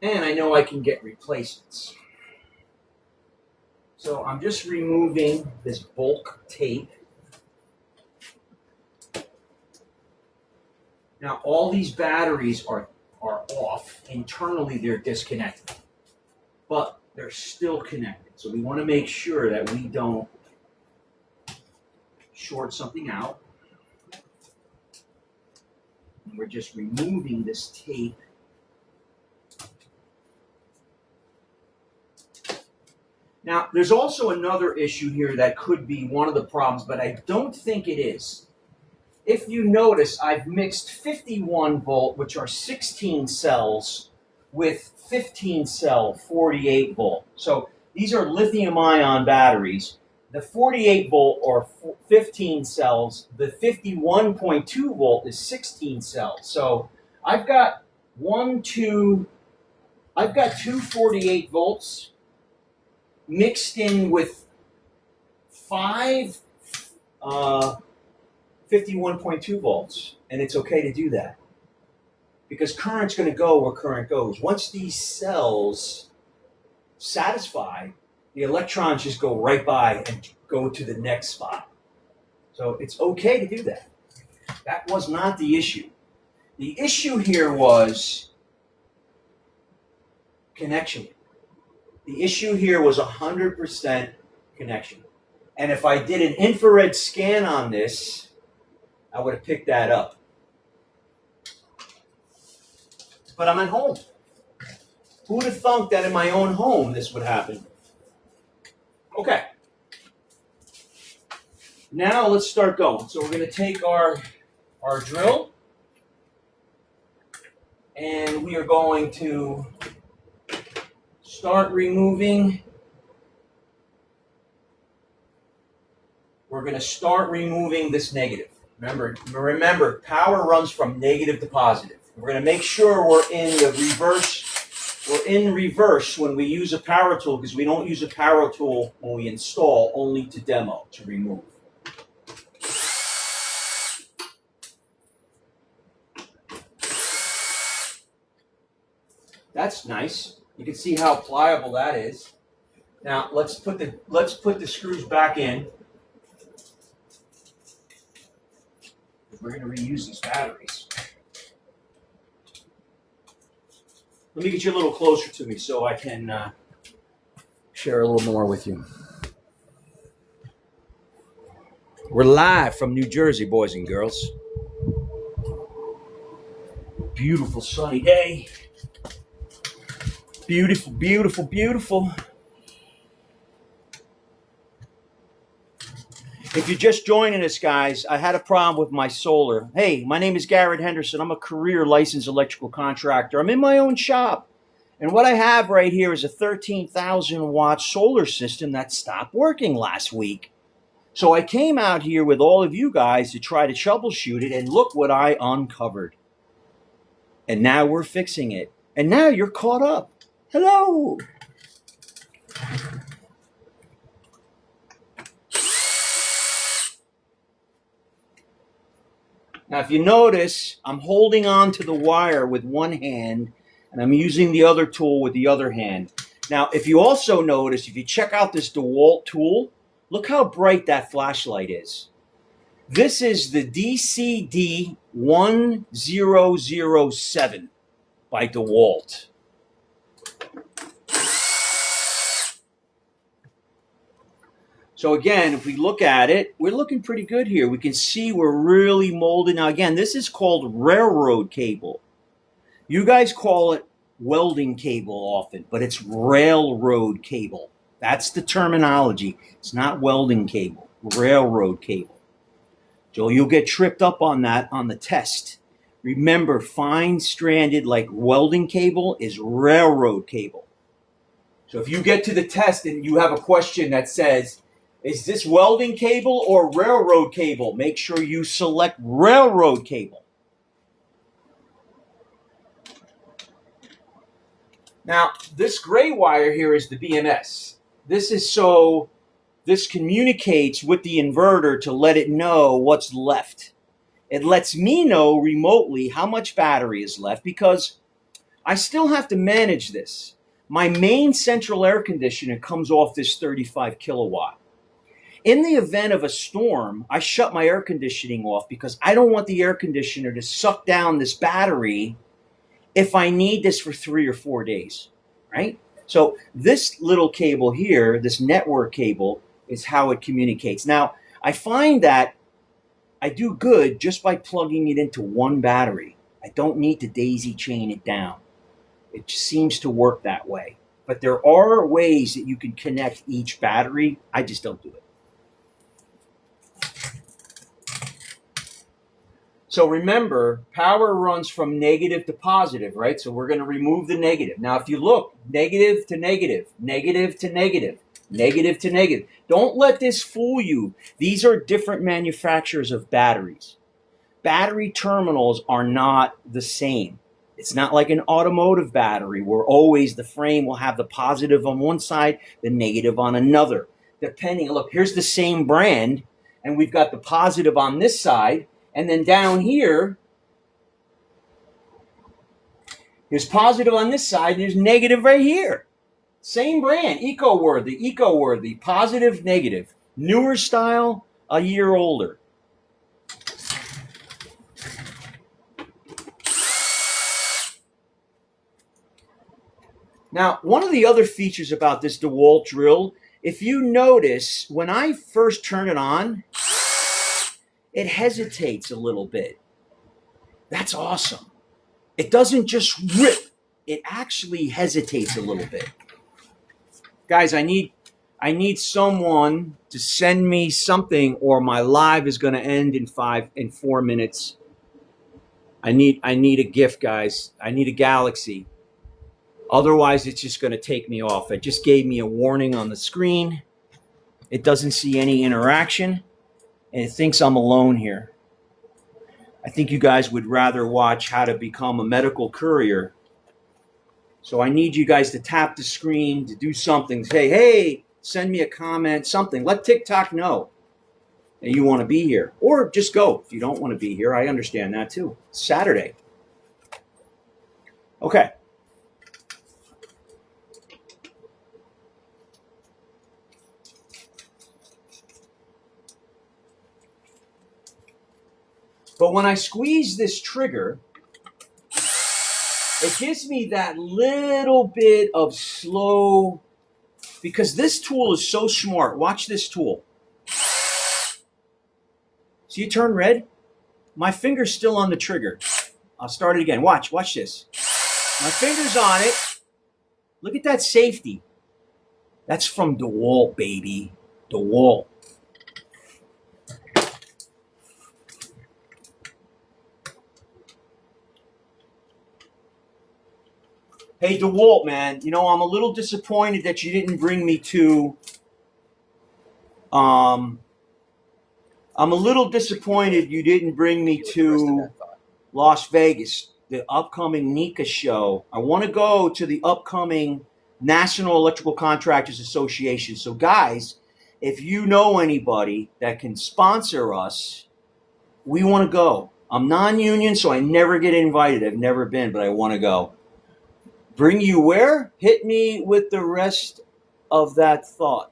And I know I can get replacements. So I'm just removing this bulk tape. Now all these batteries are off. Internally they're disconnected, but they're still connected. So we want to make sure that we don't short something out. And we're just removing this tape. Now, there's also another issue here that could be one of the problems, but I don't think it is. If you notice, I've mixed 51 volt, which are 16 cells, with 15 cell 48 volt. So these are lithium ion batteries. The 48 volt or 15 cells, the 51.2 volt is 16 cells. So I've got two 48 volts mixed in with 5 51.2 volts, and it's okay to do that because current's going to go where current goes. Once these cells satisfy, the electrons just go right by and go to the next spot. So it's okay to do that. That was not the issue. The issue here was connection. The issue here was 100% connection. And if I did an infrared scan on this, I would have picked that up. But I'm at home. Who would have thunk that in my own home this would happen? Okay. Now let's start going. So we're going to take our drill, and we are going to start removing. We're going to start removing this negative. Remember, power runs from negative to positive. We're going to make sure we're in the reverse. We're in reverse when we use a power tool, because we don't use a power tool when we install, only to demo, to remove. That's nice. You can see how pliable that is. Now let's put the screws back in. We're going to reuse these batteries. Let me get you a little closer to me so I can share a little more with you. We're live from New Jersey, boys and girls. Beautiful sunny day. Beautiful, beautiful, beautiful. If you're just joining us, guys, I had a problem with my solar. Hey, my name is Garrett Henderson. I'm a career licensed electrical contractor. I'm in my own shop. And what I have right here is a 13,000 watt solar system that stopped working last week. So I came out here with all of you guys to try to troubleshoot it, and look what I uncovered. And now we're fixing it. And now you're caught up. Hello. Now, if you notice, I'm holding on to the wire with one hand, and I'm using the other tool with the other hand. Now, if you also notice, if you check out this DeWalt tool, look how bright that flashlight is. This is the DCD1007 by DeWalt. So again, if we look at it, we're looking pretty good here. We can see we're really molded. Now again, this is called railroad cable. You guys call it welding cable often, but it's railroad cable. That's the terminology. It's not welding cable, railroad cable. So you'll get tripped up on that on the test. Remember, fine stranded like welding cable is railroad cable. So if you get to the test and you have a question that says, is this welding cable or railroad cable? Make sure you select railroad cable. Now, this gray wire here is the BMS. This communicates with the inverter to let it know what's left. It lets me know remotely how much battery is left, because I still have to manage this. My main central air conditioner comes off this 35 kilowatt. In the event of a storm, I shut my air conditioning off because I don't want the air conditioner to suck down this battery if I need this for 3 or 4 days, right? So this little cable here, this network cable, is how it communicates. Now, I find that I do good just by plugging it into one battery. I don't need to daisy chain it down. It just seems to work that way. But there are ways that you can connect each battery. I just don't do it. So remember, power runs from negative to positive, right? So we're going to remove the negative. Now, if you look, negative to negative, negative to negative, negative to negative. Don't let this fool you. These are different manufacturers of batteries. Battery terminals are not the same. It's not like an automotive battery where always the frame will have the positive on one side, the negative on another. Depending, look, here's the same brand, and we've got the positive on this side, and then down here, there's positive on this side, and there's negative right here. Same brand, eco-worthy, positive, negative. Newer style, a year older. Now, one of the other features about this DeWalt drill, if you notice, when I first turn it on, it hesitates a little bit. That's awesome. It doesn't just rip, it actually hesitates a little bit. Guys, I need someone to send me something, or my live is going to end in 4 minutes. I need a gift, guys. I need a galaxy. Otherwise, it's just going to take me off. It just gave me a warning on the screen. It doesn't see any interaction, and it thinks I'm alone here. I think you guys would rather watch how to become a medical courier. So I need you guys to tap the screen, to do something. Say, hey, send me a comment, something. Let TikTok know that you want to be here. Or just go. If you don't want to be here, I understand that too. It's Saturday. Okay. But when I squeeze this trigger, it gives me that little bit of slow, because this tool is so smart. Watch this tool. See it turn red? My finger's still on the trigger. I'll start it again. Watch this. My finger's on it. Look at that safety. That's from DeWalt, baby. DeWalt. Hey, DeWalt, man, you know, I'm a little disappointed that you didn't bring me to, I'm a little disappointed you didn't bring me to Las Vegas, the upcoming NECA show. I want to go to the upcoming National Electrical Contractors Association. So, guys, if you know anybody that can sponsor us, we want to go. I'm non-union, so I never get invited. I've never been, but I want to go. Bring you where? Hit me with the rest of that thought.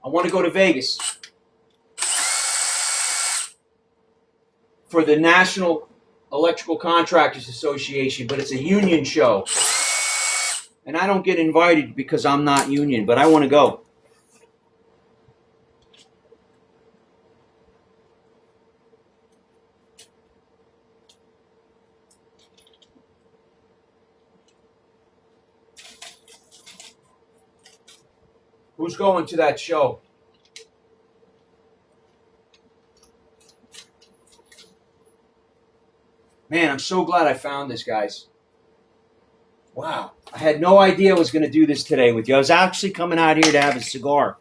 I want to go to Vegas for the National Electrical Contractors Association, but it's a union show. And I don't get invited because I'm not union, but I want to go. Who's going to that show? Man, I'm so glad I found this, guys. Wow. I had no idea I was going to do this today with you. I was actually coming out here to have a cigar.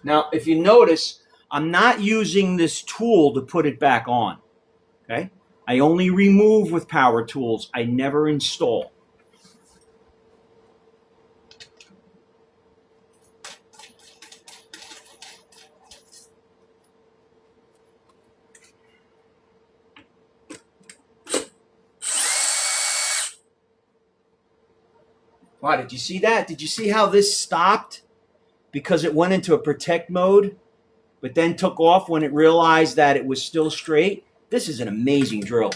Now, if you notice, I'm not using this tool to put it back on. Okay? I only remove with power tools. I never install. Wow, did you see that? Did you see how this stopped? Because it went into a protect mode, but then took off when it realized that it was still straight. This is an amazing drill.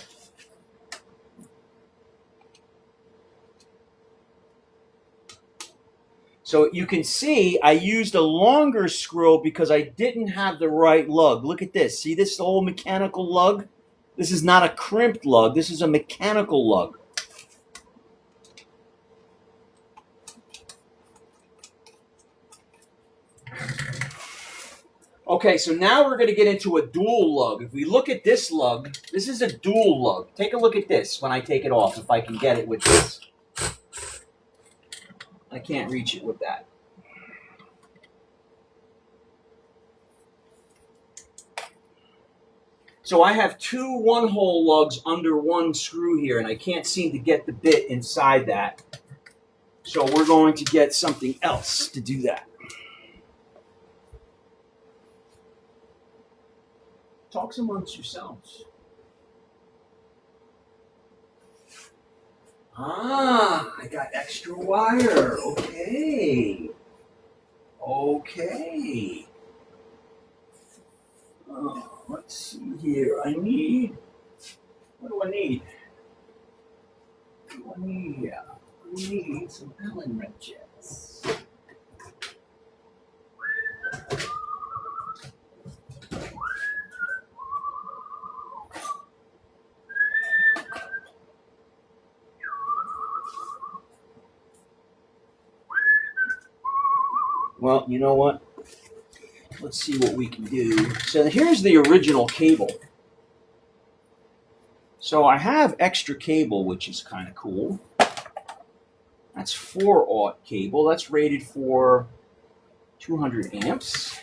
So you can see I used a longer screw because I didn't have the right lug. Look at this. See this old mechanical lug? This is not a crimped lug. This is a mechanical lug. Okay, so now we're going to get into a dual lug. If we look at this lug, this is a dual lug. Take a look at this when I take it off, if I can get it with this. I can't reach it with that. So I have two one-hole lugs under one screw here, and I can't seem to get the bit inside that. So we're going to get something else to do that. Talk amongst yourselves. Ah, I got extra wire. Okay. Okay. Oh, let's see here. What do I need? What do I need here? We need some Allen wrenches. Well, you know what? Let's see what we can do. So here's the original cable. So I have extra cable, which is kind of cool. That's 4/0 cable. That's rated for 200 amps.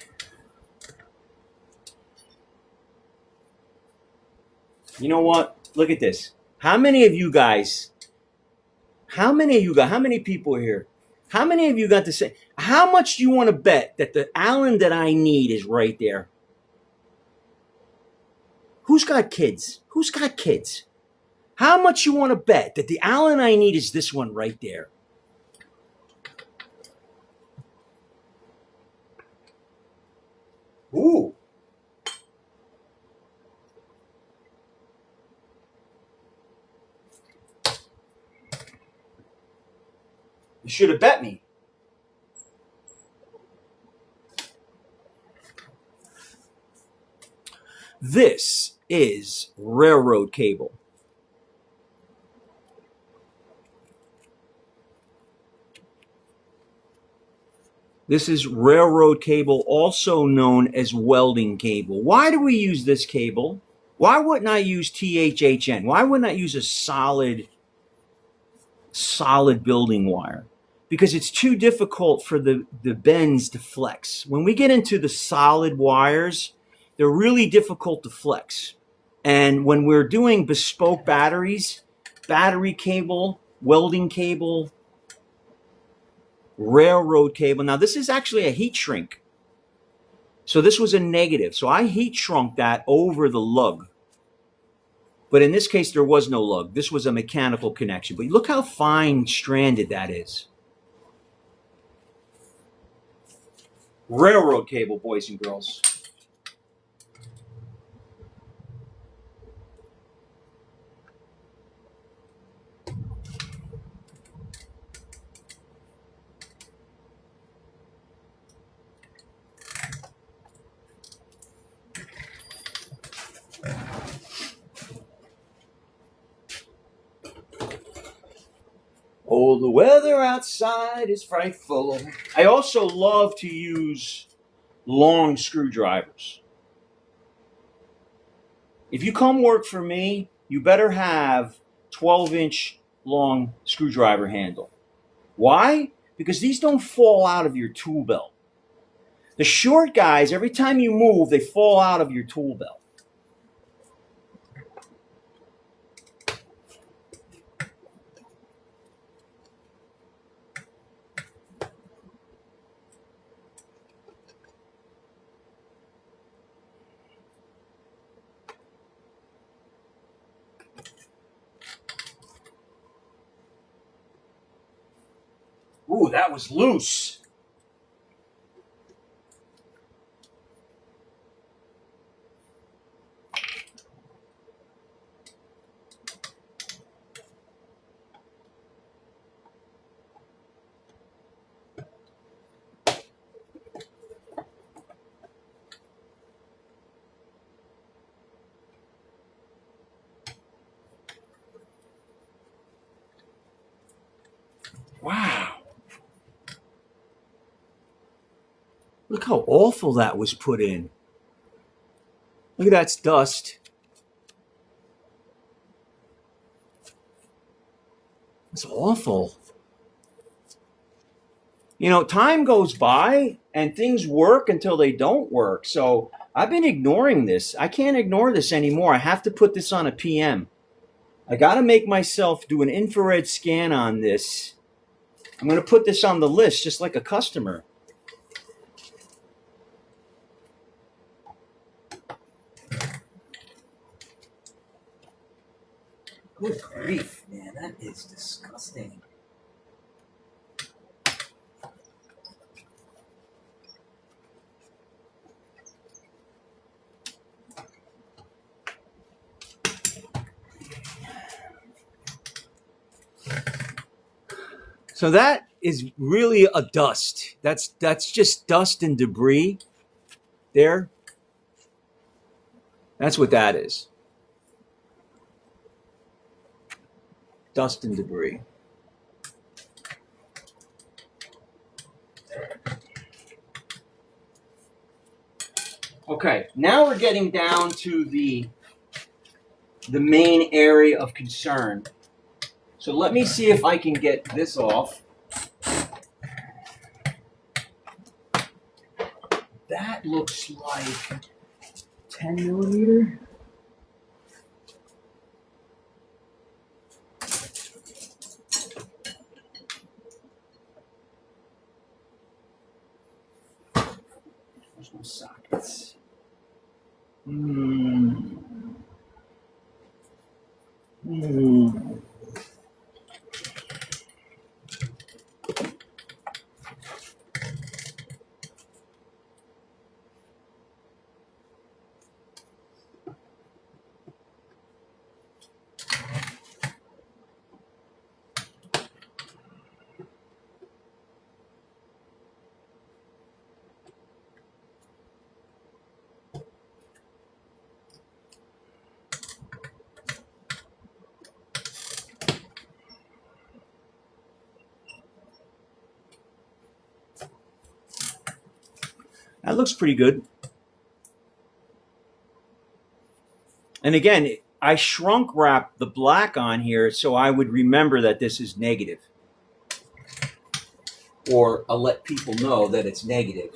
You know what? Look at this. How many people are here? How many of you got to say, how much do you want to bet that the Allen that I need is right there? Who's got kids? Who's got kids? How much you want to bet that the Allen I need is this one right there? Ooh. You should have bet me. This is railroad cable. This is railroad cable, also known as welding cable. Why do we use this cable? Why wouldn't I use THHN? Why wouldn't I use a solid building wire? Because it's too difficult for the bends to flex. When we get into the solid wires, they're really difficult to flex. And when we're doing bespoke batteries, battery cable, welding cable, railroad cable. Now, this is actually a heat shrink. So this was a negative. So I heat shrunk that over the lug. But in this case, there was no lug. This was a mechanical connection. But look how fine stranded that is. Railroad cable, boys and girls. Oh, the weather outside is frightful. I also love to use long screwdrivers. If you come work for me, you better have 12-inch long screwdriver handle. Why? Because these don't fall out of your tool belt. The short guys, every time you move, they fall out of your tool belt. Ooh, that was loose. Wow. Look how awful that was put in. Look at that dust. It's awful. You know, time goes by and things work until they don't work. So I've been ignoring this. I can't ignore this anymore. I have to put this on a PM. I got to make myself do an infrared scan on this. I'm going to put this on the list just like a customer. Good grief, man. That is disgusting. So that is really a dust. That's just dust and debris there. That's what that is. Dust and debris. Okay, now we're getting down to the main area of concern. So let me see if I can get this off. That looks like 10 millimeter. There's no sockets. That looks pretty good. And again, I shrunk wrapped the black on here so I would remember that this is negative. Or I'll let people know that it's negative.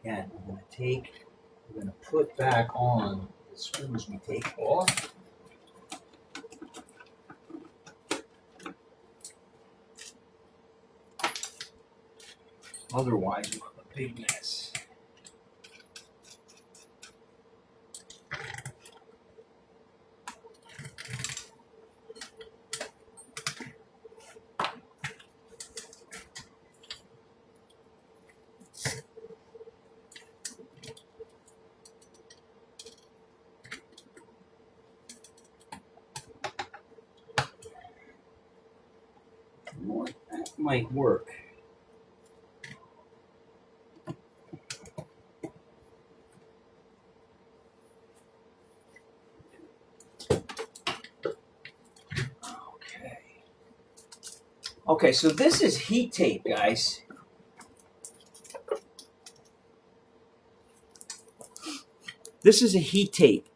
Again, we're going to put back on the screws we take off. Otherwise, we'll have a big mess. That might work. Okay, so this is heat tape, guys. This is a heat tape.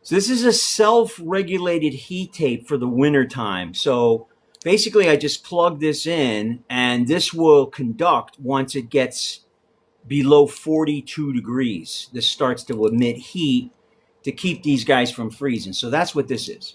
So this is a self-regulated heat tape for the winter time. So basically I just plug this in and this will conduct once it gets below 42 degrees. This starts to emit heat to keep these guys from freezing. So that's what this is.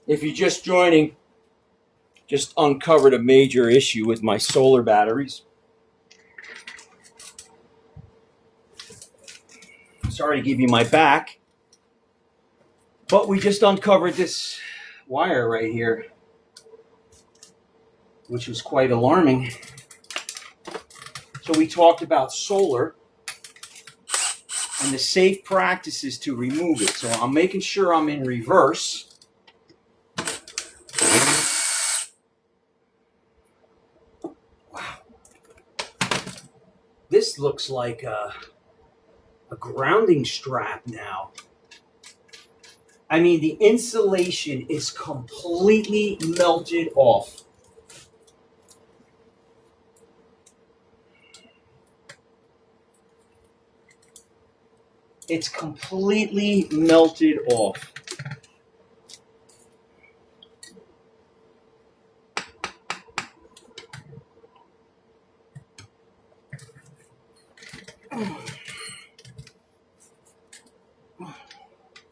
If you're just joining, just uncovered a major issue with my solar batteries. Sorry to give you my back, but we just uncovered this wire right here, which was quite alarming. So we talked about solar and the safe practices to remove it. So I'm making sure I'm in reverse. Wow. This looks like a grounding strap now. I mean, the insulation is completely melted off. It's completely melted off.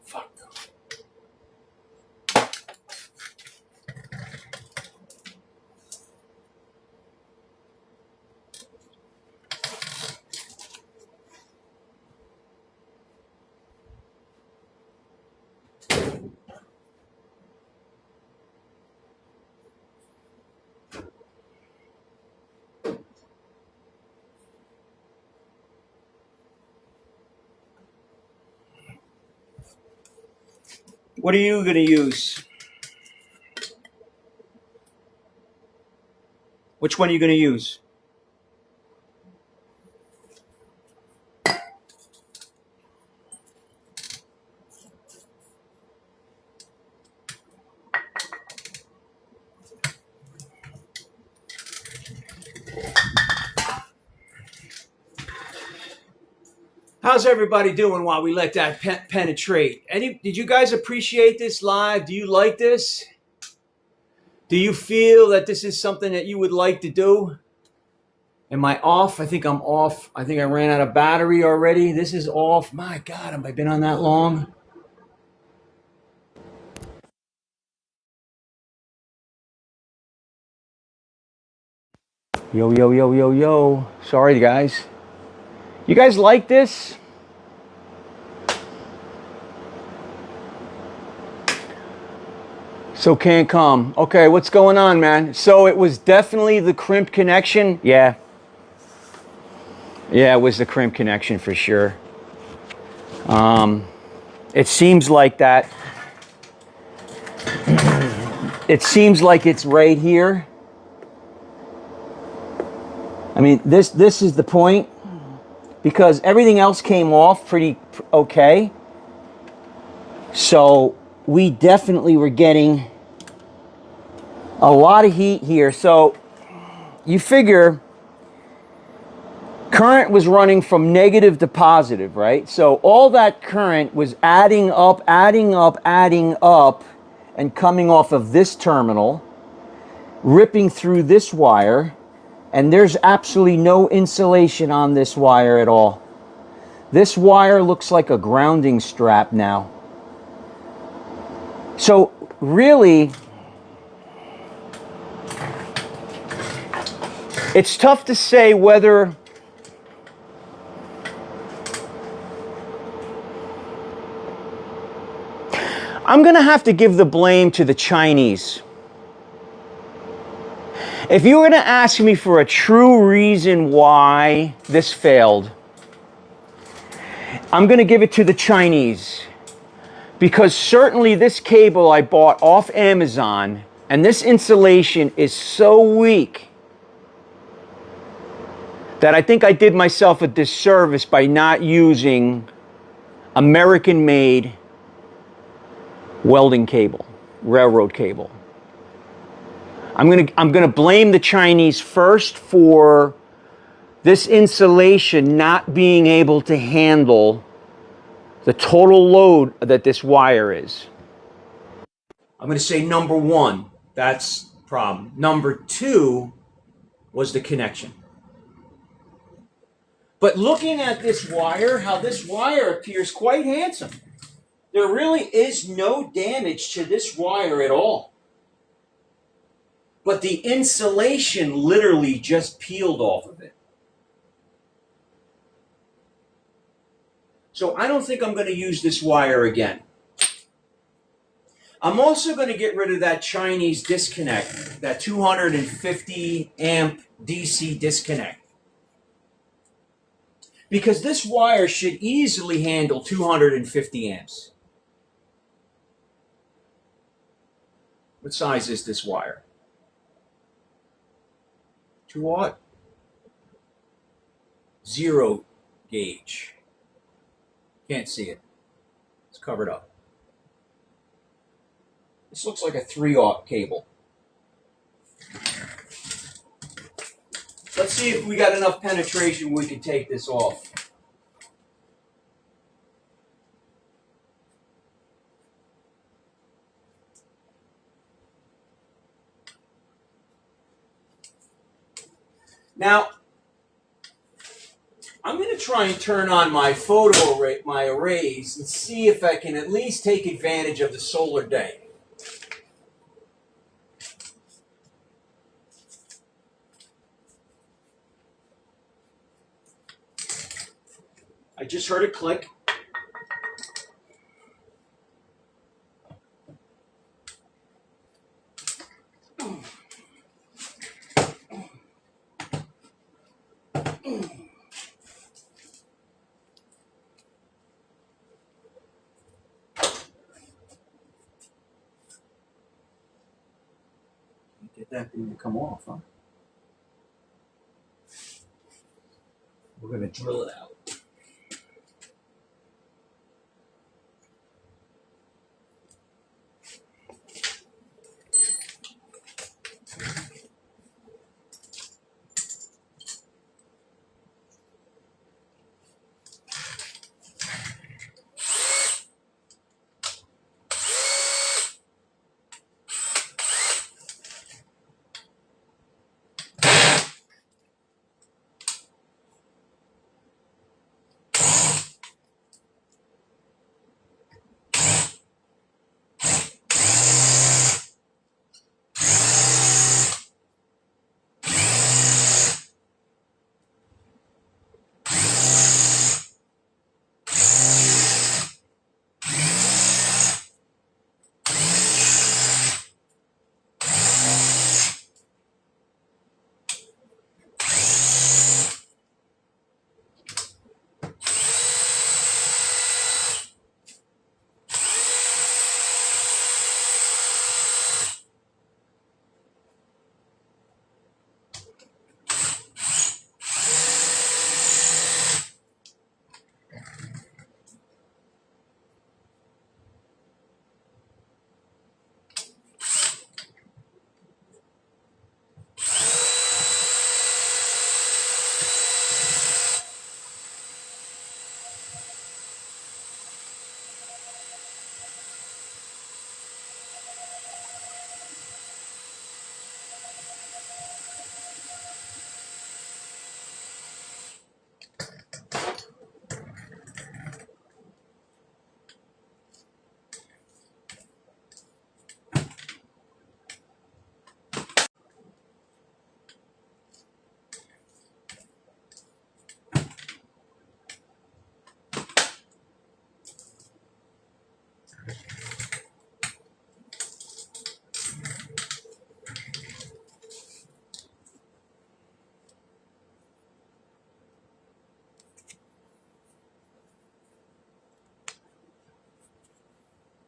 Fuck. What are you going to use? Which one are you going to use? How's everybody doing while we let that penetrate? Did you guys appreciate this live? Do you like this? Do you feel that this is something that you would like to do? Am I off? I think I'm off. I think I ran out of battery already. This is off. My God, have I been on that long? Yo, yo, yo, yo, yo. Sorry, guys. You guys like this? So can't come. Okay, what's going on, man? So it was definitely the crimp connection. Yeah. Yeah, it was the crimp connection for sure. It seems like that. It seems like it's right here. I mean, this is the point, because everything else came off pretty okay. So we definitely were getting a lot of heat here. So you figure current was running from negative to positive, right? So all that current was adding up, and coming off of this terminal, ripping through this wire, and there's absolutely no insulation on this wire at all. This wire looks like a grounding strap now. So really, it's tough to say whether I'm going to have to give the blame to the Chinese. If you were going to ask me for a true reason why this failed, I'm going to give it to the Chinese. Because certainly this cable I bought off Amazon, and this insulation is so weak that I think I did myself a disservice by not using American-made welding cable, railroad cable. I'm gonna blame the Chinese first for this insulation not being able to handle the total load that this wire is. I'm gonna say number one, that's the problem. Number two was the connection. But looking at this wire, how this wire appears quite handsome. There really is no damage to this wire at all. But the insulation literally just peeled off of it. So I don't think I'm going to use this wire again. I'm also going to get rid of that Chinese disconnect, that 250 amp DC disconnect. Because this wire should easily handle 250 amps. What size is this wire? 2-aught? 0 gauge. Can't see it. It's covered up. This looks like a 3-aught cable. Let's see if we got enough penetration we can take this off. Now, I'm going to try and turn on my my arrays and see if I can at least take advantage of the solar day. I just heard it click. Get that thing to come off, huh? We're going to drill it out.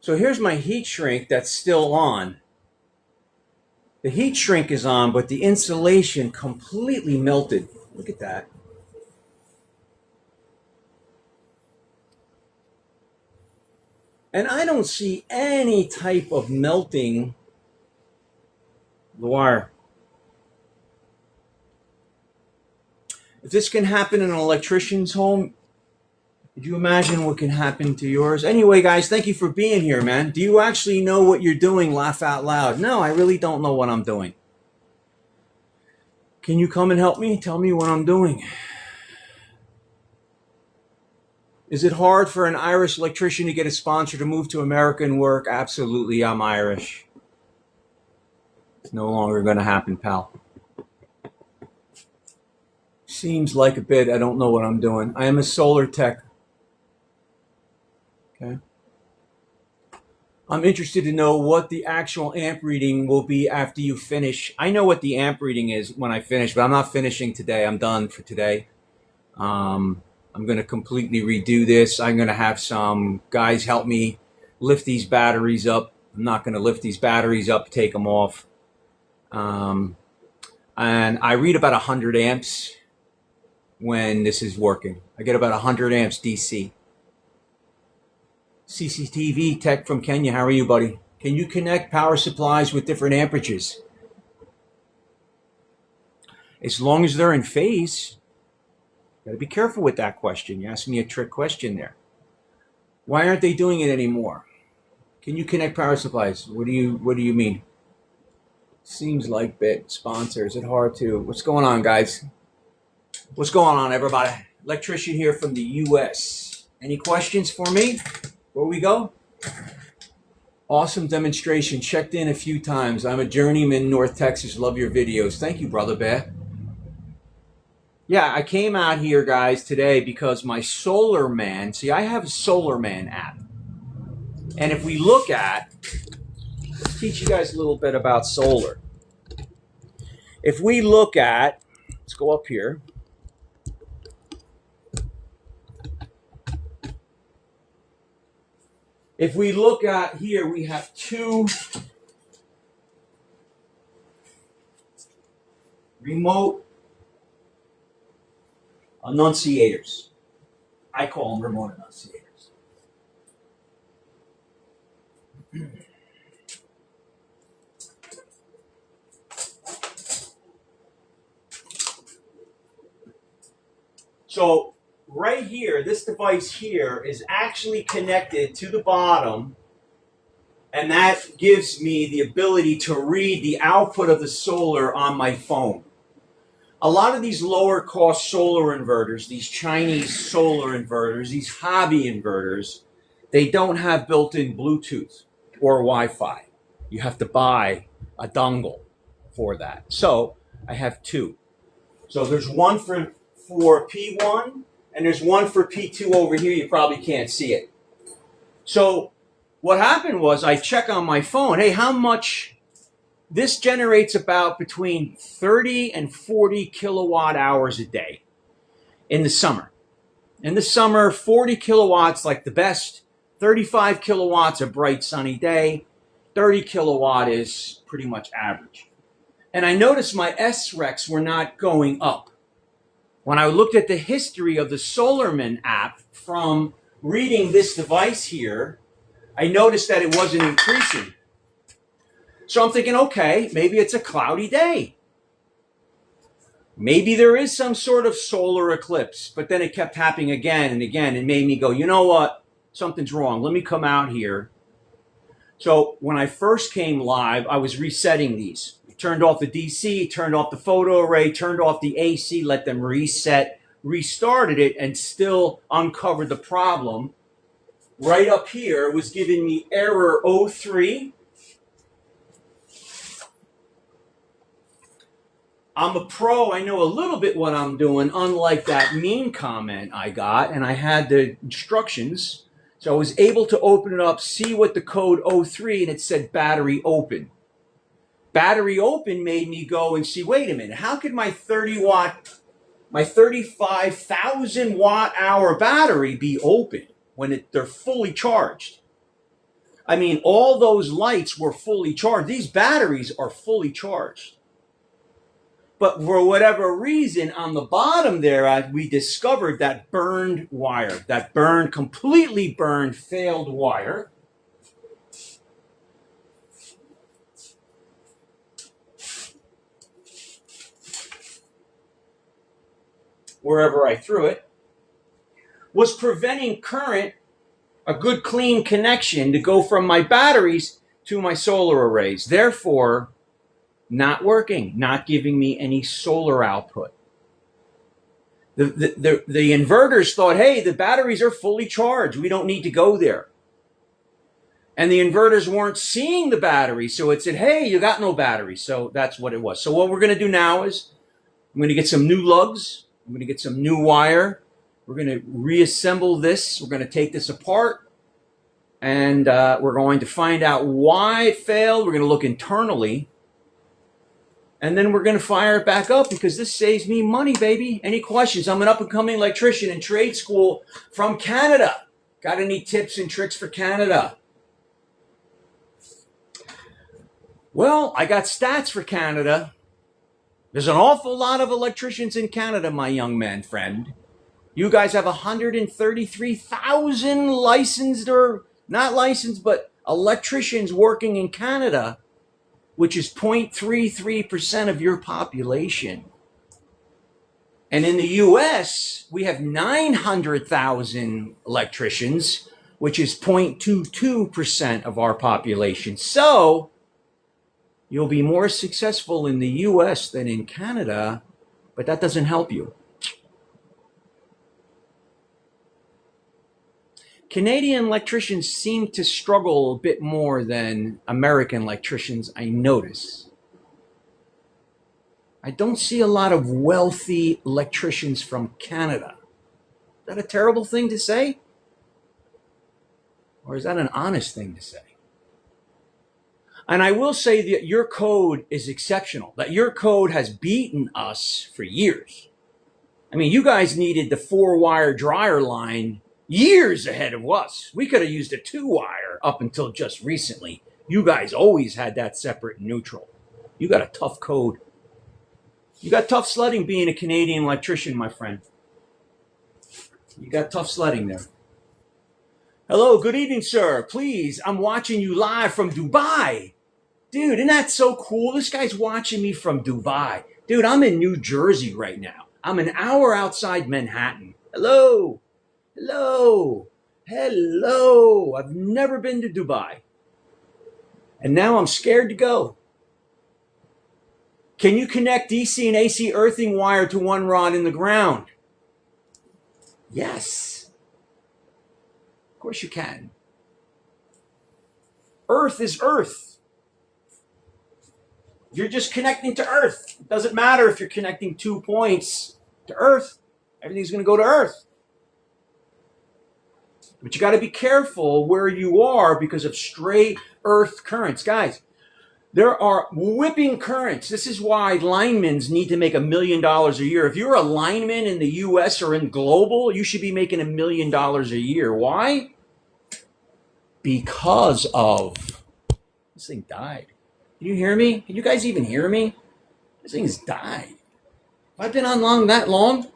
So here's my heat shrink that's still on. The heat shrink is on, but the insulation completely melted. Look at that. And I don't see any type of melting the wire. If this can happen in an electrician's home, could you imagine what can happen to yours? Anyway, guys, thank you for being here, man. Do you actually know what you're doing? Laugh out loud. No, I really don't know what I'm doing. Can you come and help me? Tell me what I'm doing. Is it hard for an Irish electrician to get a sponsor to move to America and work? Absolutely, I'm Irish. It's no longer going to happen, pal. Seems like a bit. I don't know what I'm doing. I am a solar tech. Okay. I'm interested to know what the actual amp reading will be after you finish. I know what the amp reading is when I finish, but I'm not finishing today. I'm done for today. I'm going to completely redo this. I'm going to have some guys help me lift these batteries up. I'm not going to lift these batteries up, take them off. And I read about 100 amps when this is working. I get about 100 amps DC. CCTV tech from Kenya. How are you, buddy? Can you connect power supplies with different amperages? As long as they're in phase. Got to be careful with that question. You asked me a trick question there. Why aren't they doing it anymore? Can you connect power supplies? What do you mean? Seems like bit sponsors. It's hard to. What's going on, guys? What's going on, everybody? Electrician here from the U.S. Any questions for me? Where we go? Awesome demonstration. Checked in a few times. I'm a journeyman, North Texas. Love your videos. Thank you, Brother Bear. Yeah, I came out here, guys, today because my Solar Man, see, I have a Solar Man app. And if we look at, let's teach you guys a little bit about solar. If we look at, let's go up here. If we look at here, we have two remote annunciators. I call them remote annunciators. So right here, this device here is actually connected to the bottom, and that gives me the ability to read the output of the solar on my phone. A lot of these lower cost solar inverters, these Chinese solar inverters, these hobby inverters, they don't have built-in Bluetooth or Wi-Fi. You have to buy a dongle for that. So I have two. So there's one for P1 and there's one for P2 over here. You probably can't see it. So what happened was I check on my phone, hey, how much? This generates about between 30 and 40 kilowatt hours a day in the summer. In the summer, 40 kilowatts like the best, 35 kilowatts a bright sunny day, 30 kilowatt is pretty much average. And I noticed my SRECs were not going up. When I looked at the history of the Solarman app from reading this device here, I noticed that it wasn't increasing. So I'm thinking, okay, maybe it's a cloudy day. Maybe there is some sort of solar eclipse, but then it kept happening again and again and made me go, you know what? Something's wrong. Let me come out here. So when I first came live, I was resetting these. I turned off the DC, turned off the photo array, turned off the AC, let them reset, restarted it, and still uncovered the problem. Right up here was giving me error 03. I'm a pro. I know a little bit what I'm doing, unlike that mean comment I got, and I had the instructions. So I was able to open it up, see what the code 03, and it said battery open. Battery open made me go and see, wait a minute, how could my 35,000 watt hour battery be open when they're fully charged? I mean, all those lights were fully charged. These batteries are fully charged. But for whatever reason, on the bottom there, we discovered that burned wire, that completely burned, failed wire. Wherever I threw it, was preventing current, a good clean connection to go from my batteries to my solar arrays. Therefore, not working, not giving me any solar output. The inverters thought, hey, the batteries are fully charged. We don't need to go there. And the inverters weren't seeing the battery. So it said, hey, you got no battery. So that's what it was. So what we're going to do now is I'm going to get some new lugs. I'm going to get some new wire. We're going to reassemble this. We're going to take this apart. And we're going to find out why it failed. We're going to look internally. And then we're going to fire it back up because this saves me money, baby. Any questions? I'm an up-and-coming electrician in trade school from Canada. Got any tips and tricks for Canada? Well, I got stats for Canada. There's an awful lot of electricians in Canada, my young man friend. You guys have 133,000 licensed or not licensed, but electricians working in Canada, which is 0.33% of your population. And in the US, we have 900,000 electricians, which is 0.22% of our population. So you'll be more successful in the US than in Canada, but that doesn't help you. Canadian electricians seem to struggle a bit more than American electricians, I notice. I don't see a lot of wealthy electricians from Canada. Is that a terrible thing to say? Or is that an honest thing to say? And I will say that your code is exceptional, that your code has beaten us for years. I mean, you guys needed the 4-wire dryer line years ahead of us. We could have used a 2-wire up until just recently. You guys always had that separate and neutral. You got a tough code. You got tough sledding being a Canadian electrician, my friend. You got tough sledding there. Hello, good evening, sir. Please, I'm watching you live from Dubai. Dude, isn't that so cool? This guy's watching me from Dubai. Dude, I'm in New Jersey right now. I'm an hour outside Manhattan. Hello. Hello. Hello. I've never been to Dubai. And now I'm scared to go. Can you connect DC and AC earthing wire to one rod in the ground? Yes. Of course you can. Earth is earth. You're just connecting to earth. It doesn't matter if you're connecting 2 points to earth. Everything's going to go to earth. But you got to be careful where you are because of stray earth currents. Guys, there are whipping currents. This is why linemen need to make $1 million a year. If you're a lineman in the US or in global, you should be making $1 million a year. Why? Because of this thing died. Can you hear me? Can you guys even hear me? This thing's died. Have I been on that long?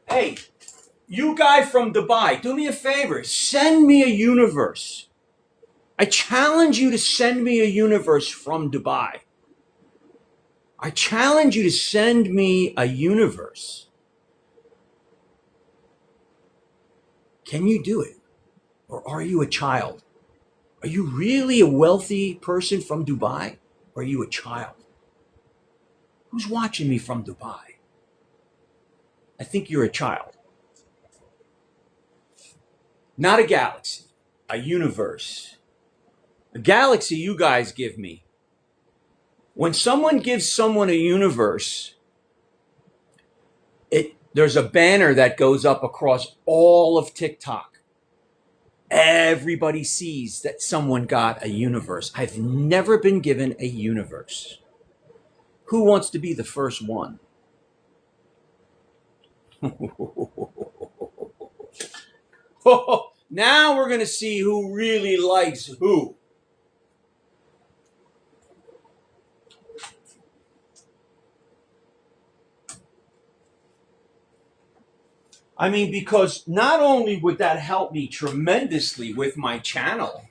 Hey, you guy from Dubai, do me a favor. Send me a universe. I challenge you to send me a universe from Dubai. I challenge you to send me a universe. Can you do it? Or are you a child? Are you really a wealthy person from Dubai? Or are you a child? Who's watching me from Dubai? I think you're a child. Not a galaxy, a universe. A galaxy you guys give me. When someone gives someone a universe, there's a banner that goes up across all of TikTok. Everybody sees that someone got a universe. I've never been given a universe. Who wants to be the first one? Now we're going to see who really likes who. I mean, because not only would that help me tremendously with my channel,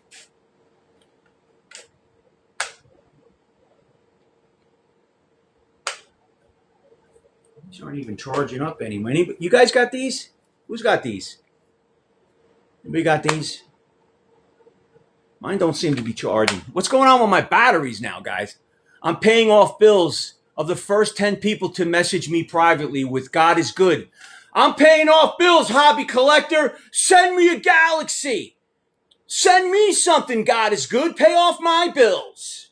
these aren't even charging up anymore. You guys got these? Who's got these? Anybody got these? Mine don't seem to be charging. What's going on with my batteries now, guys? I'm paying off bills of the first 10 people to message me privately with God is good. I'm paying off bills, hobby collector. Send me a galaxy. Send me something, God is good. Pay off my bills.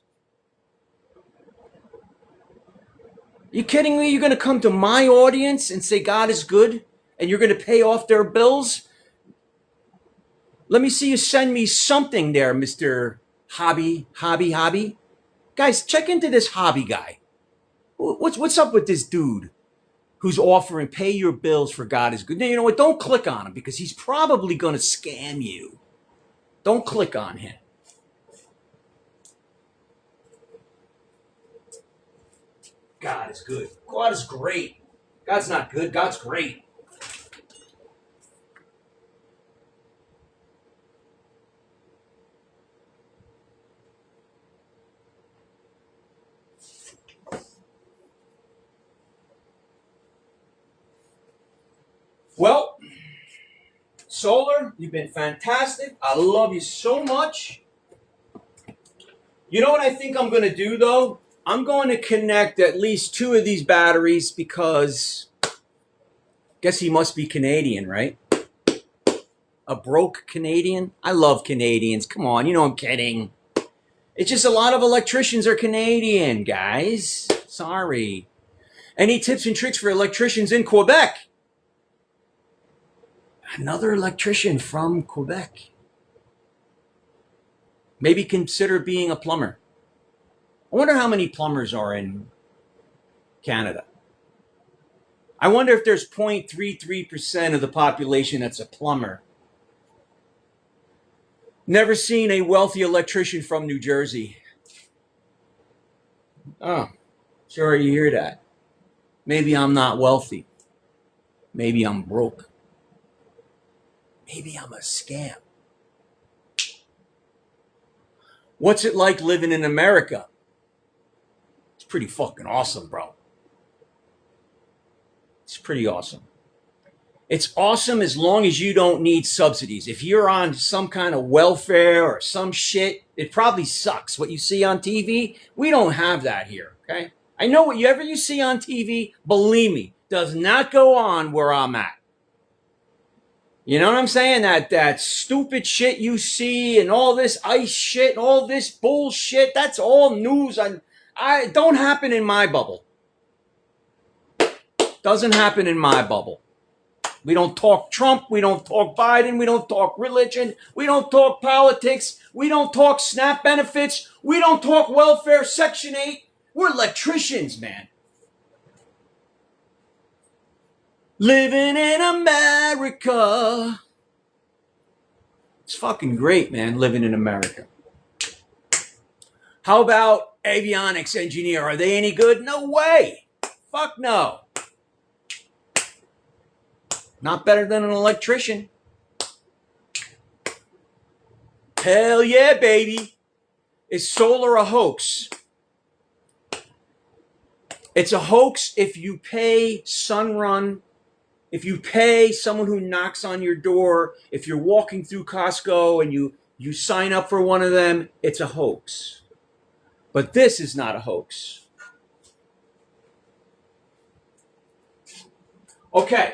You kidding me? You're going to come to my audience and say God is good and you're going to pay off their bills? Let me see you send me something there, Mr. Hobby. Guys, check into this hobby guy. What's up with this dude who's offering pay your bills for God is good? Now, you know what? Don't click on him because he's probably going to scam you. Don't click on him. God is good. God is great. God's not good. God's great. Well, Solar, you've been fantastic. I love you so much. You know what I think I'm going to do, though? I'm going to connect at least 2 of these batteries because I guess he must be Canadian, right? A broke Canadian? I love Canadians. Come on, you know I'm kidding. It's just a lot of electricians are Canadian, guys. Sorry. Any tips and tricks for electricians in Quebec? Another electrician from Quebec. Maybe consider being a plumber. I wonder how many plumbers are in Canada. I wonder if there's 0.33% of the population that's a plumber. Never seen a wealthy electrician from New Jersey. Oh, sorry you hear that. Maybe I'm not wealthy. Maybe I'm broke. Maybe I'm a scam. What's it like living in America? It's pretty fucking awesome, bro. It's pretty awesome. It's awesome as long as you don't need subsidies. If you're on some kind of welfare or some shit, it probably sucks. What you see on TV, we don't have that here, okay? I know whatever you see on TV, believe me, does not go on where I'm at. You know what I'm saying? That stupid shit you see and all this ICE shit and all this bullshit, that's all news. I don't happen in my bubble. Doesn't happen in my bubble. We don't talk Trump. We don't talk Biden. We don't talk religion. We don't talk politics. We don't talk SNAP benefits. We don't talk welfare, Section 8. We're electricians, man. Living in America. It's fucking great, man, living in America. How about avionics engineer? Are they any good? No way. Fuck no. Not better than an electrician. Hell yeah, baby. Is solar a hoax? It's a hoax if you pay Sunrun. If you pay someone who knocks on your door, if you're walking through Costco and you sign up for one of them, it's a hoax. But this is not a hoax. Okay,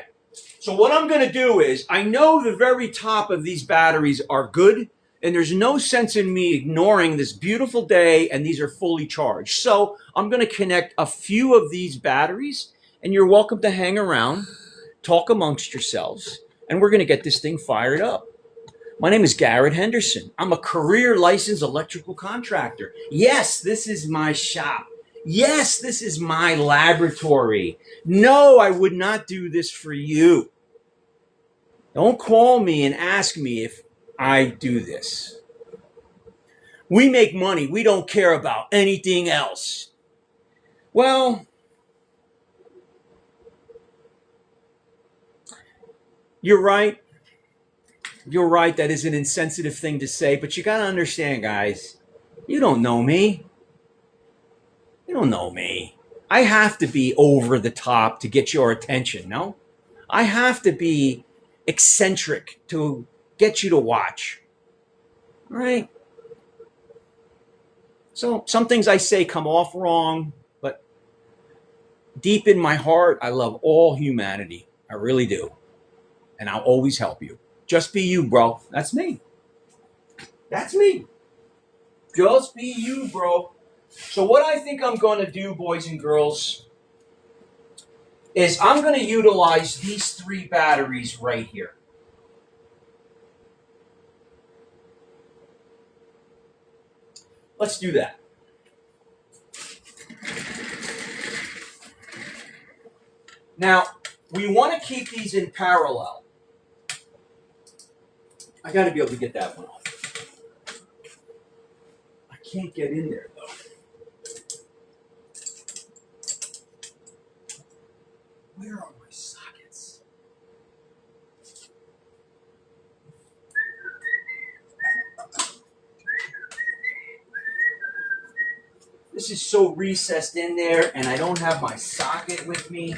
so what I'm going to do is, I know the very top of these batteries are good, and there's no sense in me ignoring this beautiful day, and these are fully charged. So I'm going to connect a few of these batteries, and you're welcome to hang around. Talk amongst yourselves, and we're going to get this thing fired up. My name is Garrett Henderson. I'm a career licensed electrical contractor. Yes, this is my shop. Yes, this is my laboratory. No, I would not do this for you. Don't call me and ask me if I do this. We make money. We don't care about anything else. Well, you're right. You're right. That is an insensitive thing to say, but you got to understand, guys, you don't know me. You don't know me. I have to be over the top to get your attention, no? I have to be eccentric to get you to watch. All right? So some things I say come off wrong, but deep in my heart, I love all humanity. I really do. And I'll always help you. Just be you, bro. That's me. That's me. Just be you, bro. So what I think I'm going to do, boys and girls, is I'm going to utilize these 3 batteries right here. Let's do that. Now, we want to keep these in parallel. I got to be able to get that one off. I can't get in there, though. Where are my sockets? This is so recessed in there, and I don't have my socket with me.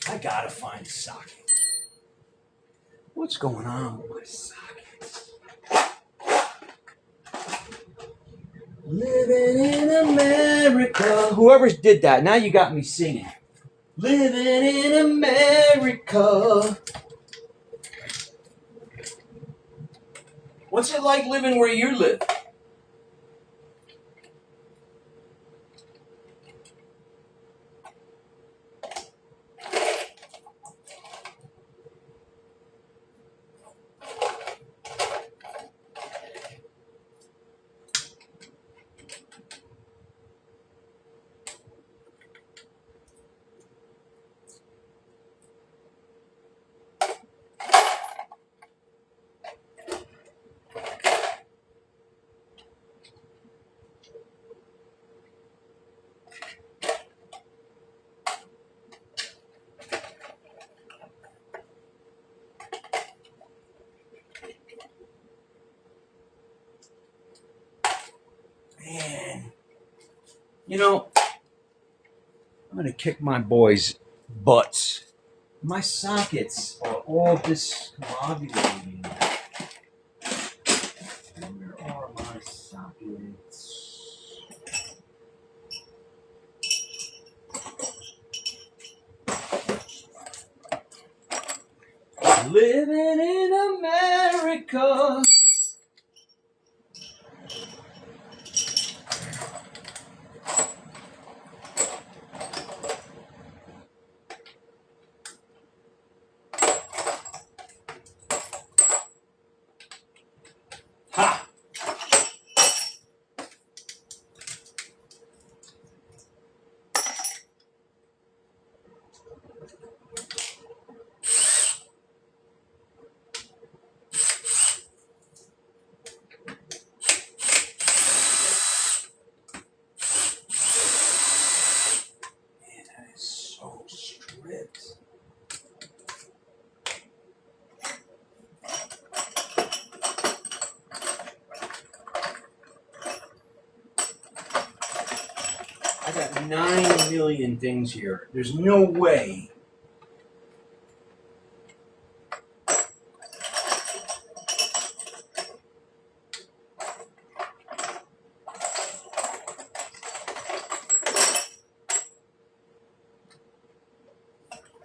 I gotta find a socket. What's going on with my sockets? Living in America. Whoever did that, now you got me singing. Living in America. What's it like living where you live? Man, you know, I'm gonna kick my boys' butts. My sockets are all discombobulated. Where are my sockets? Living in America. Ha! Man, that is so stripped. I got 9 million things here. There's no way.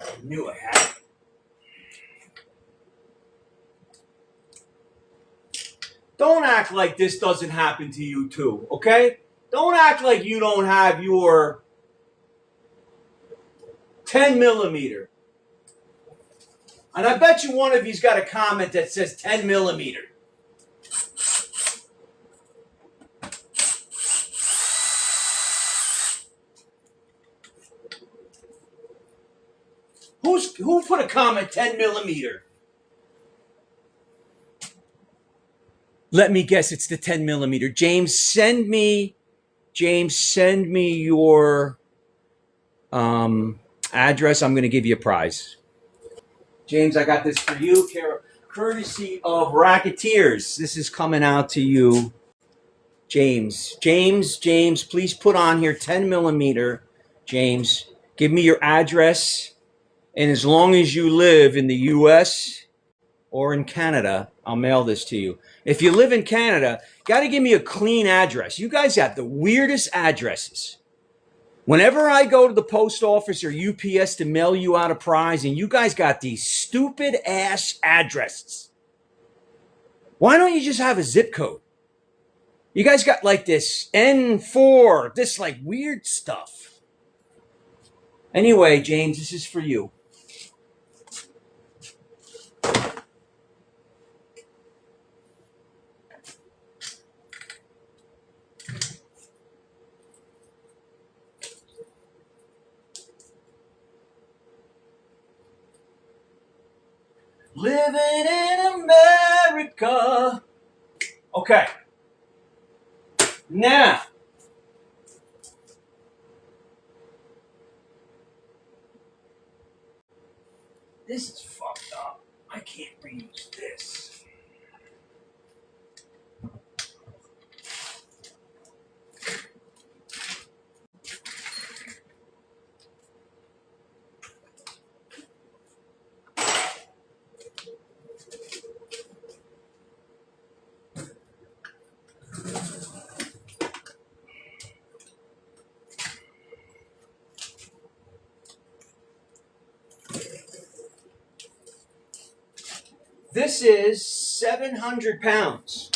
I knew I had it. don't act like this doesn't happen to you too, okay? Don't act like you don't have your 10 millimeter. And I bet you one of you's got a comment that says 10 millimeter. Who put a comment 10 millimeter? Let me guess, it's the 10 millimeter. James, send me your address. I'm going to give you a prize. James, I got this for you, courtesy of Racketeers. This is coming out to you. James, please put on here 10 millimeter. James, give me your address. And as long as you live in the U.S. or in Canada, I'll mail this to you. If you live in Canada, got to give me a clean address. You guys got the weirdest addresses. Whenever I go to the post office or UPS to mail you out a prize, and you guys got these stupid ass addresses. Why don't you just have a zip code? You guys got like this N4, this like weird stuff. Anyway, James, this is for you. Living in America. Okay. Now, this is fucked up. I can't reuse this. This is 700 pounds.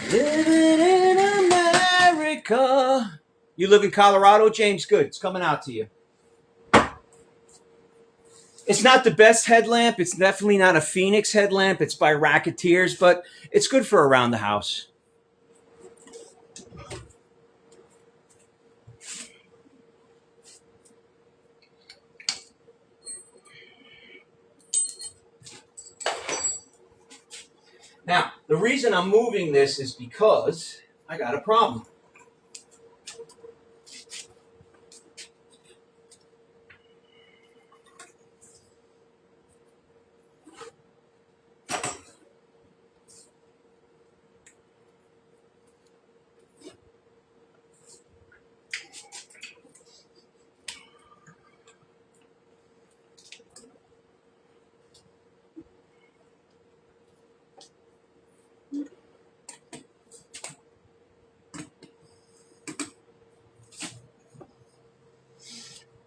Living in America. You live in Colorado, James? Good. It's coming out to you. It's not the best headlamp. It's definitely not a Phoenix headlamp. It's by Racketeers, but it's good for around the house. Now, the reason I'm moving this is because I got a problem.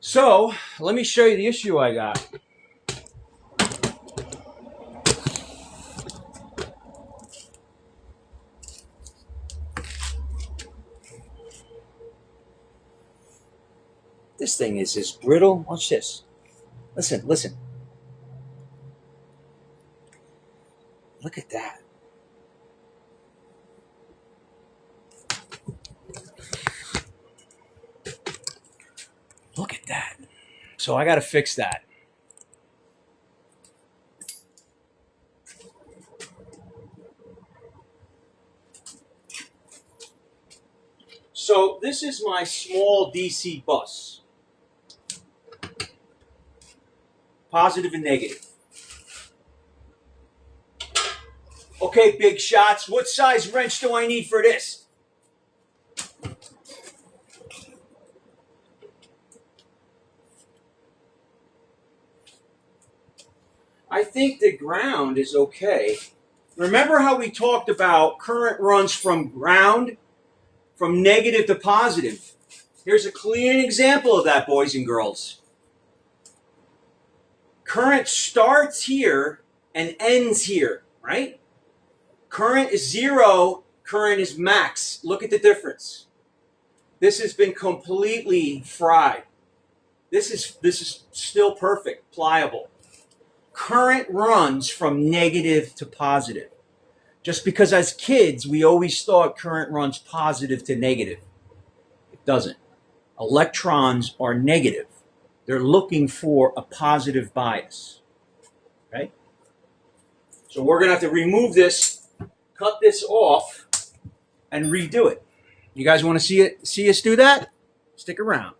So, let me show you the issue I got. This thing is just brittle. Watch this. Listen. Look at that. Look at that. So I got to fix that. So this is my small DC bus. Positive and negative. Okay, big shots. What size wrench do I need for this? I think the ground is okay. Remember how we talked about current runs from ground, from negative to positive. Here's a clean example of that, boys and girls. Current starts here and ends here, right? Current is 0, current is max. Look at the difference. This has been completely fried. This is still perfect, pliable. Current runs from negative to positive. Just because as kids, we always thought current runs positive to negative. It doesn't. Electrons are negative. They're looking for a positive bias. Okay? So we're going to have to remove this, cut this off, and redo it. You guys want to see us do that? Stick around.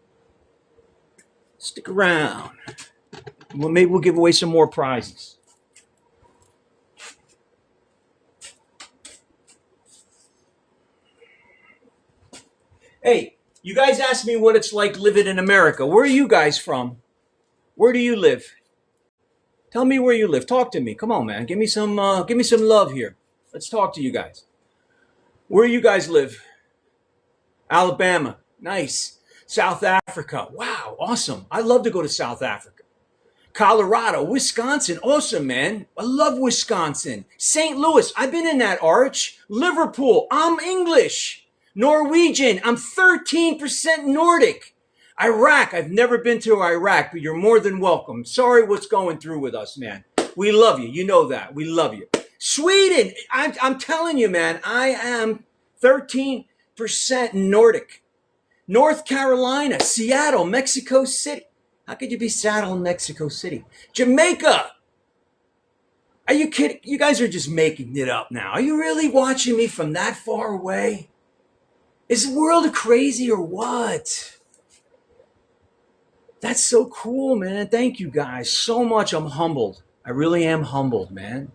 Stick around. Well, maybe we'll give away some more prizes. Hey, you guys asked me what it's like living in America. Where are you guys from? Where do you live? Tell me where you live. Talk to me. Come on, man. Give me some love here. Let's talk to you guys. Where you guys live? Alabama. Nice. South Africa. Wow, awesome. I love to go to South Africa. Colorado, Wisconsin, awesome, man. I love Wisconsin. St. Louis, I've been in that arch. Liverpool, I'm English. Norwegian, I'm 13% Nordic. Iraq, I've never been to Iraq, but you're more than welcome. Sorry what's going through with us, man. We love you. You know that. We love you. Sweden, I'm telling you, man, I am 13% Nordic. North Carolina, Seattle, Mexico City. How could you be Seattle in Mexico City? Jamaica. Are you kidding? You guys are just making it up now. Are you really watching me from that far away? Is the world crazy or what? That's so cool, man. Thank you guys so much. I'm humbled. I really am humbled, man.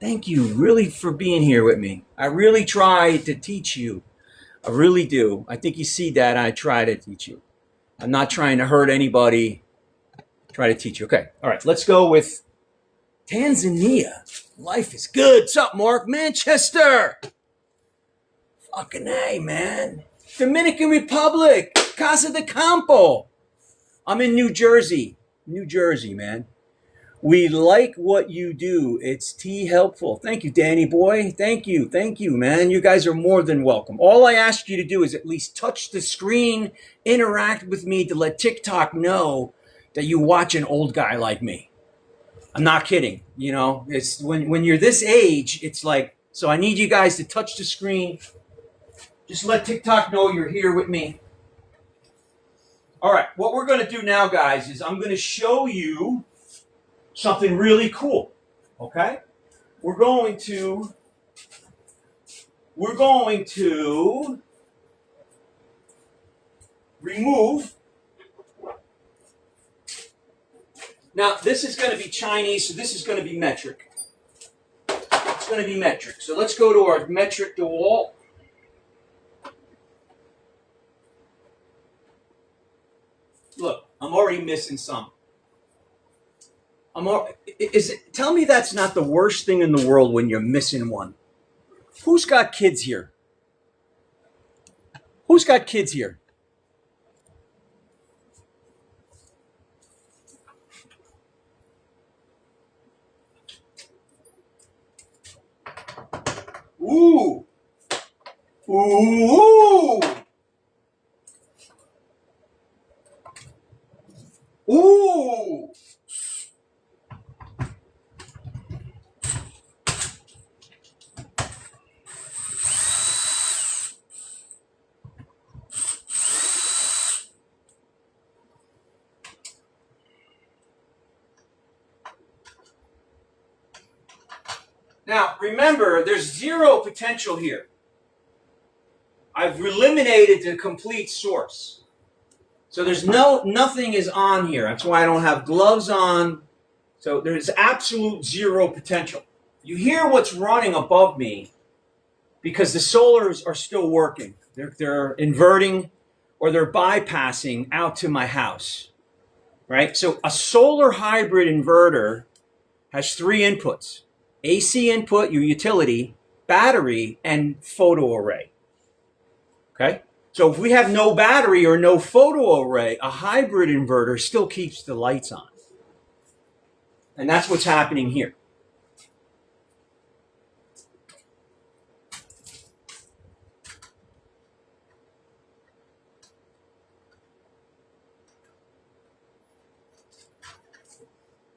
Thank you really for being here with me. I really try to teach you. I really do. I think you see that I try to teach you. I'm not trying to hurt anybody. Try to teach you. Okay. All right. Let's go with Tanzania. Life is good. What's up, Mark? Manchester. Fucking A, man. Dominican Republic. Casa de Campo. I'm in New Jersey. New Jersey, man. We like what you do. It's tea helpful. Thank you, Danny boy. Thank you. Thank you, man. You guys are more than welcome. All I ask you to do is at least touch the screen, interact with me to let TikTok know that you watch an old guy like me. I'm not kidding. You know, it's when you're this age, it's like, so I need you guys to touch the screen. Just let TikTok know you're here with me. All right. What we're going to do now, guys, is I'm going to show you something really cool, okay? We're going to remove. Now, this is going to be Chinese, so this is going to be metric. It's going to be metric. So let's go to our metric DeWalt. Look, I'm already missing some. Tell me that's not the worst thing in the world when you're missing one. Who's got kids here? Who's got kids here? Ooh. Ooh. Ooh. Now, remember, there's zero potential here. I've eliminated the complete source. So there's nothing is on here. That's why I don't have gloves on. So there's absolute zero potential. You hear what's running above me because the solars are still working. They're inverting or they're bypassing out to my house, right? So a solar hybrid inverter has 3 inputs: AC input, your utility, battery, and photo array. Okay? So if we have no battery or no photo array, a hybrid inverter still keeps the lights on. And that's what's happening here.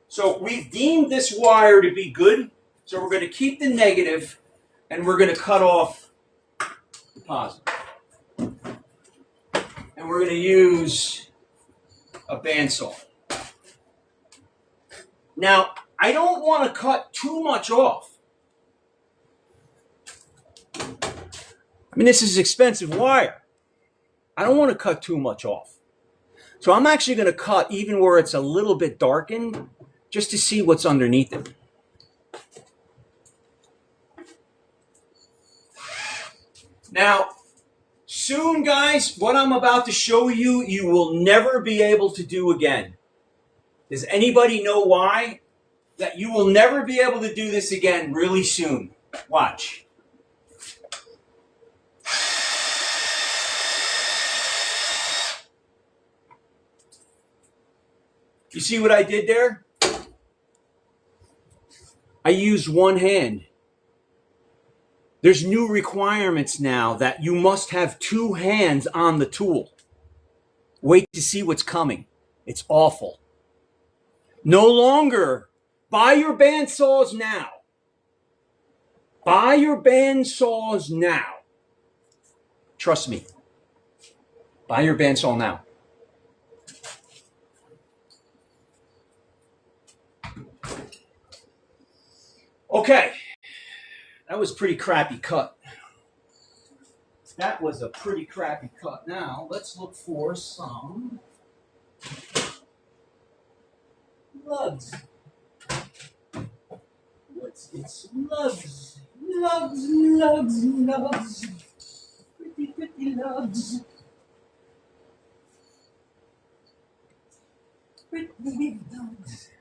So we've deemed this wire to be good. So we're going to keep the negative and we're going to cut off the positive. And we're going to use a bandsaw. Now, I don't want to cut too much off. I mean, this is expensive wire. I don't want to cut too much off. So I'm actually going to cut even where it's a little bit darkened, just to see what's underneath it. Now, soon, guys, what I'm about to show you, you will never be able to do again. Does anybody know why? That you will never be able to do this again really soon. Watch. You see what I did there? I used one hand. There's new requirements now that you must have 2 hands on the tool. Wait to see what's coming. It's awful. No longer. Buy your bandsaws now. Buy your bandsaws now. Trust me. Buy your bandsaw now. Okay. That was a pretty crappy cut. That was a pretty crappy cut. Now, let's look for some lugs. Let's get some lugs. Lugs, lugs, lugs. Pretty, pretty lugs. Pretty big lugs.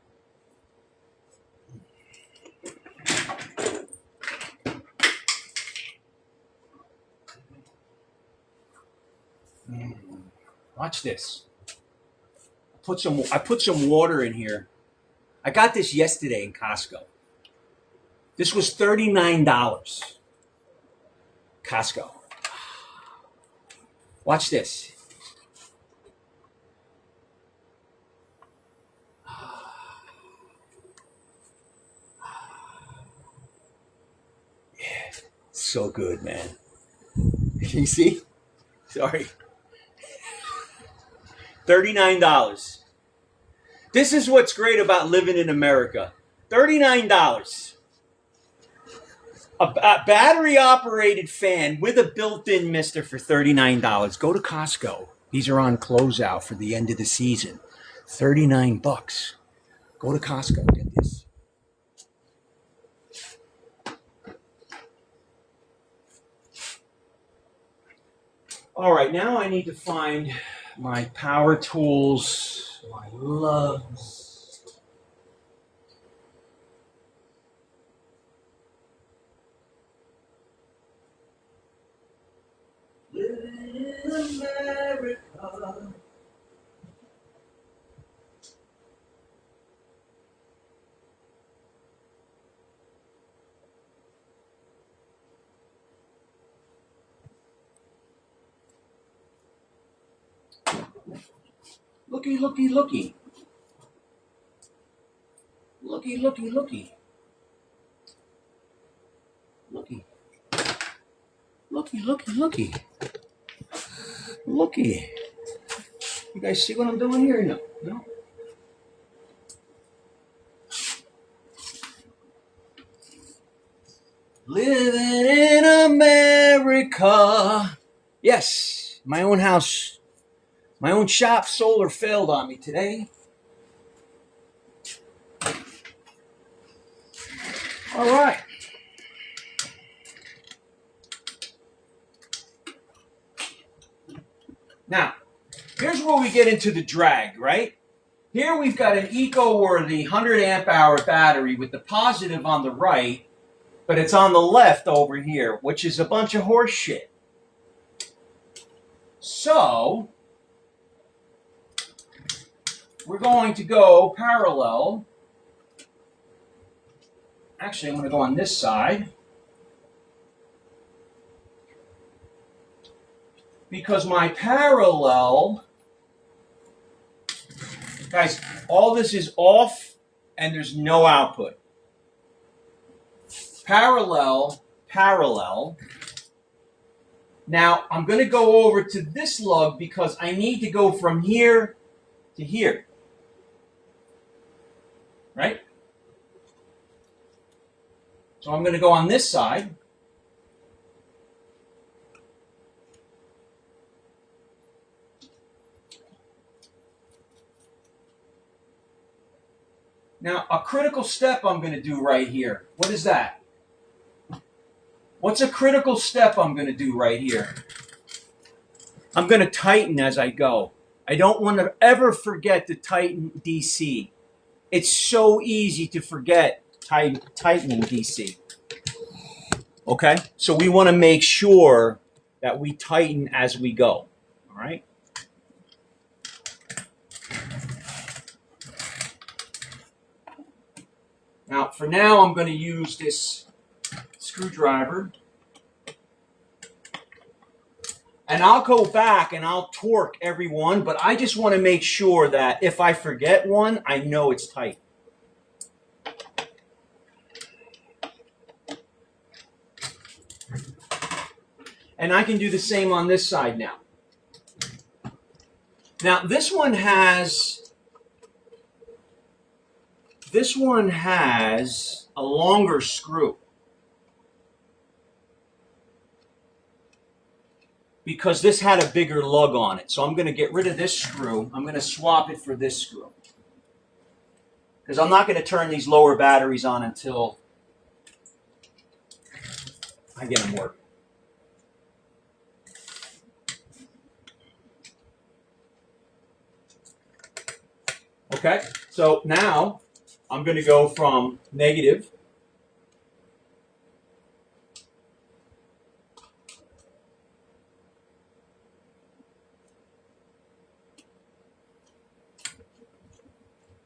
Watch this. I put some water in here. I got this yesterday in Costco. This was $39. Costco. Watch this. Yeah, so good, man. Can you see? Sorry. $39. This is what's great about living in America. $39. A battery-operated fan with a built-in mister for $39. Go to Costco. These are on closeout for the end of the season. $39. Go to Costco. Get this. All right, now I need to find my power tools, my lugs. Living in America. Looky, looky, looky. Looky, looky, looky. Looky. Looky, looky, looky. Looky. You guys see what I'm doing here? No. No? Living in America. Yes, my own house. My own shop solar failed on me today. All right. Now, here's where we get into the drag, right? Here we've got an eco-worthy 100 amp hour battery with the positive on the right, but it's on the left over here, which is a bunch of horse shit. So, we're going to go parallel. Actually, I'm going to go on this side. Because my parallel, guys, all this is off and there's no output. Parallel, parallel. Now, I'm going to go over to this lug because I need to go from here to here. Right? So I'm going to go on this side. Now, a critical step I'm going to do right here. What is that? What's a critical step I'm going to do right here? I'm going to tighten as I go. I don't want to ever forget to tighten DC. It's so easy to forget tightening DC. Okay? So we want to make sure that we tighten as we go. All right? Now, for now, I'm going to use this screwdriver. And I'll go back and I'll torque every one, but I just want to make sure that if I forget one, I know it's tight. And I can do the same on this side now. Now, this one has a longer screw. Because this had a bigger lug on it. So I'm going to get rid of this screw. I'm going to swap it for this screw. Because I'm not going to turn these lower batteries on until I get them working. Okay, so now I'm going to go from negative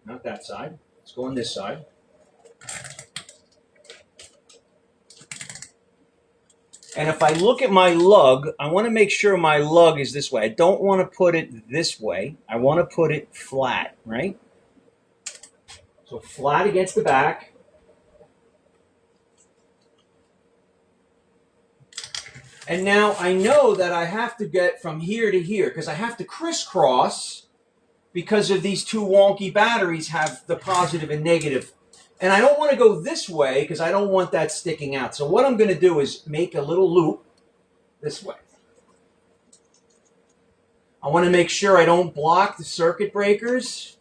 not that side. Let's go on this side. And if I look at my lug, I want to make sure my lug is this way. I don't want to put it this way. I want to put it flat, right? So flat against the back. And now I know that I have to get from here to here because I have to crisscross because of these two wonky batteries have the positive and negative. And I don't want to go this way because I don't want that sticking out. So what I'm going to do is make a little loop this way. I want to make sure I don't block the circuit breakers.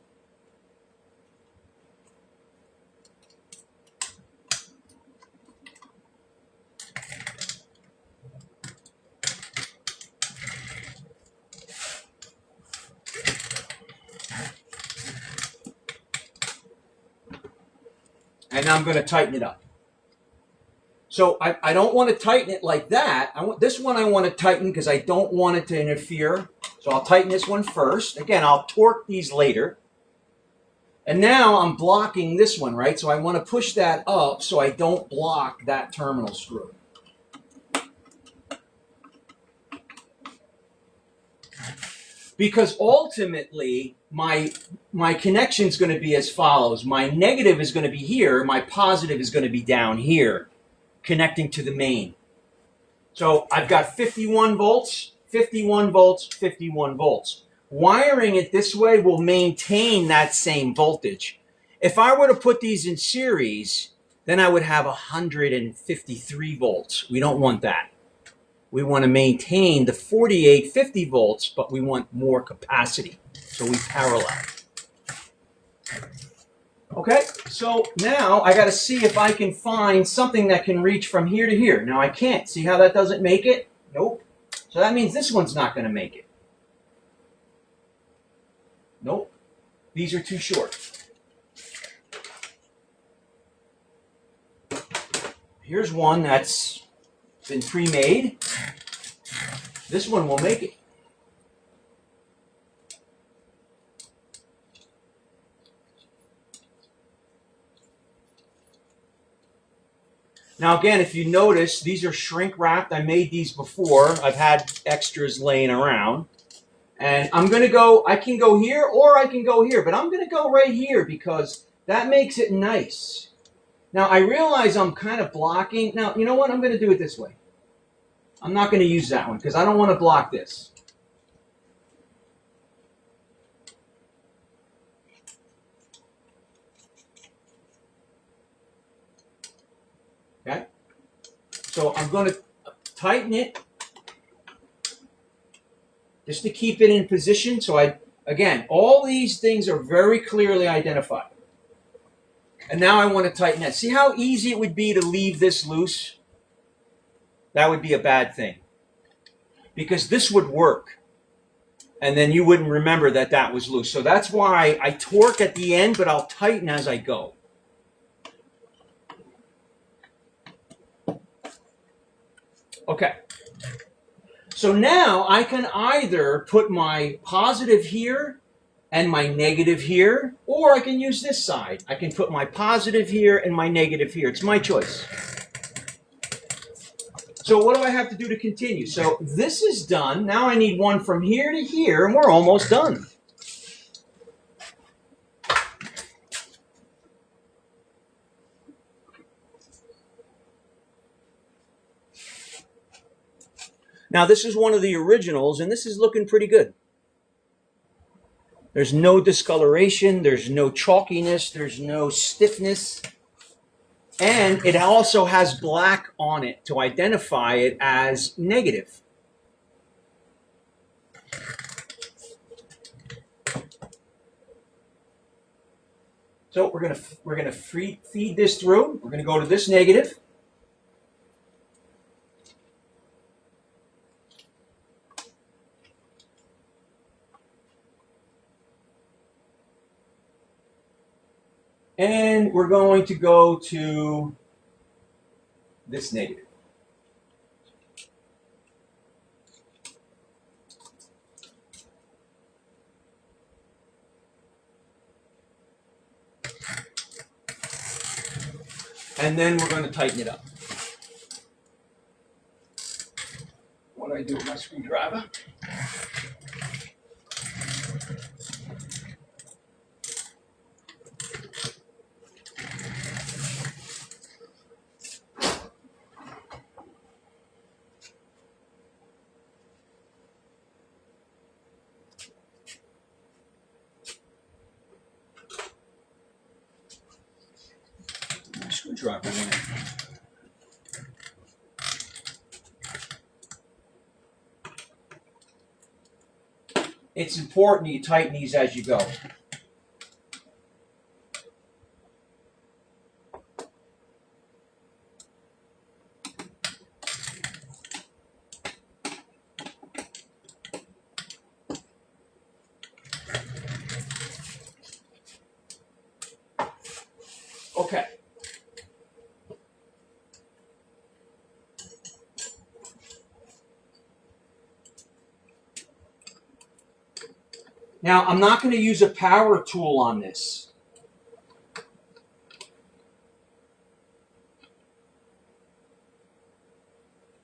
And now I'm going to tighten it up. So I don't want to tighten it like that. This one I want to tighten because I don't want it to interfere. So I'll tighten this one first. Again, I'll torque these later. And now I'm blocking this one, right? So I want to push that up so I don't block that terminal screw. Because ultimately, my connection is going to be as follows. My negative is going to be here. My positive is going to be down here, connecting to the main. So I've got 51 volts, 51 volts, 51 volts. Wiring it this way will maintain that same voltage. If I were to put these in series, then I would have 153 volts. We don't want that. We want to maintain the 48, 50 volts, but we want more capacity. So we parallel. Okay, so now I got to see if I can find something that can reach from here to here. Now I can't. See how that doesn't make it? Nope. So that means this one's not going to make it. Nope. These are too short. Here's one that's been pre-made. This one will make it. Now again, if you notice, these are shrink wrapped. I made these before. I've had extras laying around. And I'm going to go, I can go here or I can go here, but I'm going to go right here because that makes it nice. Now I realize I'm kind of blocking. Now, you know what? I'm going to do it this way. I'm not going to use that one because I don't want to block this. Okay? So I'm going to tighten it just to keep it in position. So again, all these things are very clearly identified. And now I want to tighten that. See how easy it would be to leave this loose? That would be a bad thing. Because this would work. And then you wouldn't remember that that was loose. So that's why I torque at the end, but I'll tighten as I go. Okay. So now I can either put my positive here and my negative here, or I can use this side. I can put my positive here and my negative here. It's my choice. So what do I have to do to continue? So this is done. Now I need one from here to here, and we're almost done. Now this is one of the originals, and this is looking pretty good. There's no discoloration, there's no chalkiness, there's no stiffness. And it also has black on it to identify it as negative. So we're gonna feed this through. We're gonna go to this negative. And we're going to go to this negative. And then we're going to tighten it up. What do I do with my screwdriver? Screwdriver in it. It's important you tighten these as you go. Okay. Now, I'm not going to use a power tool on this.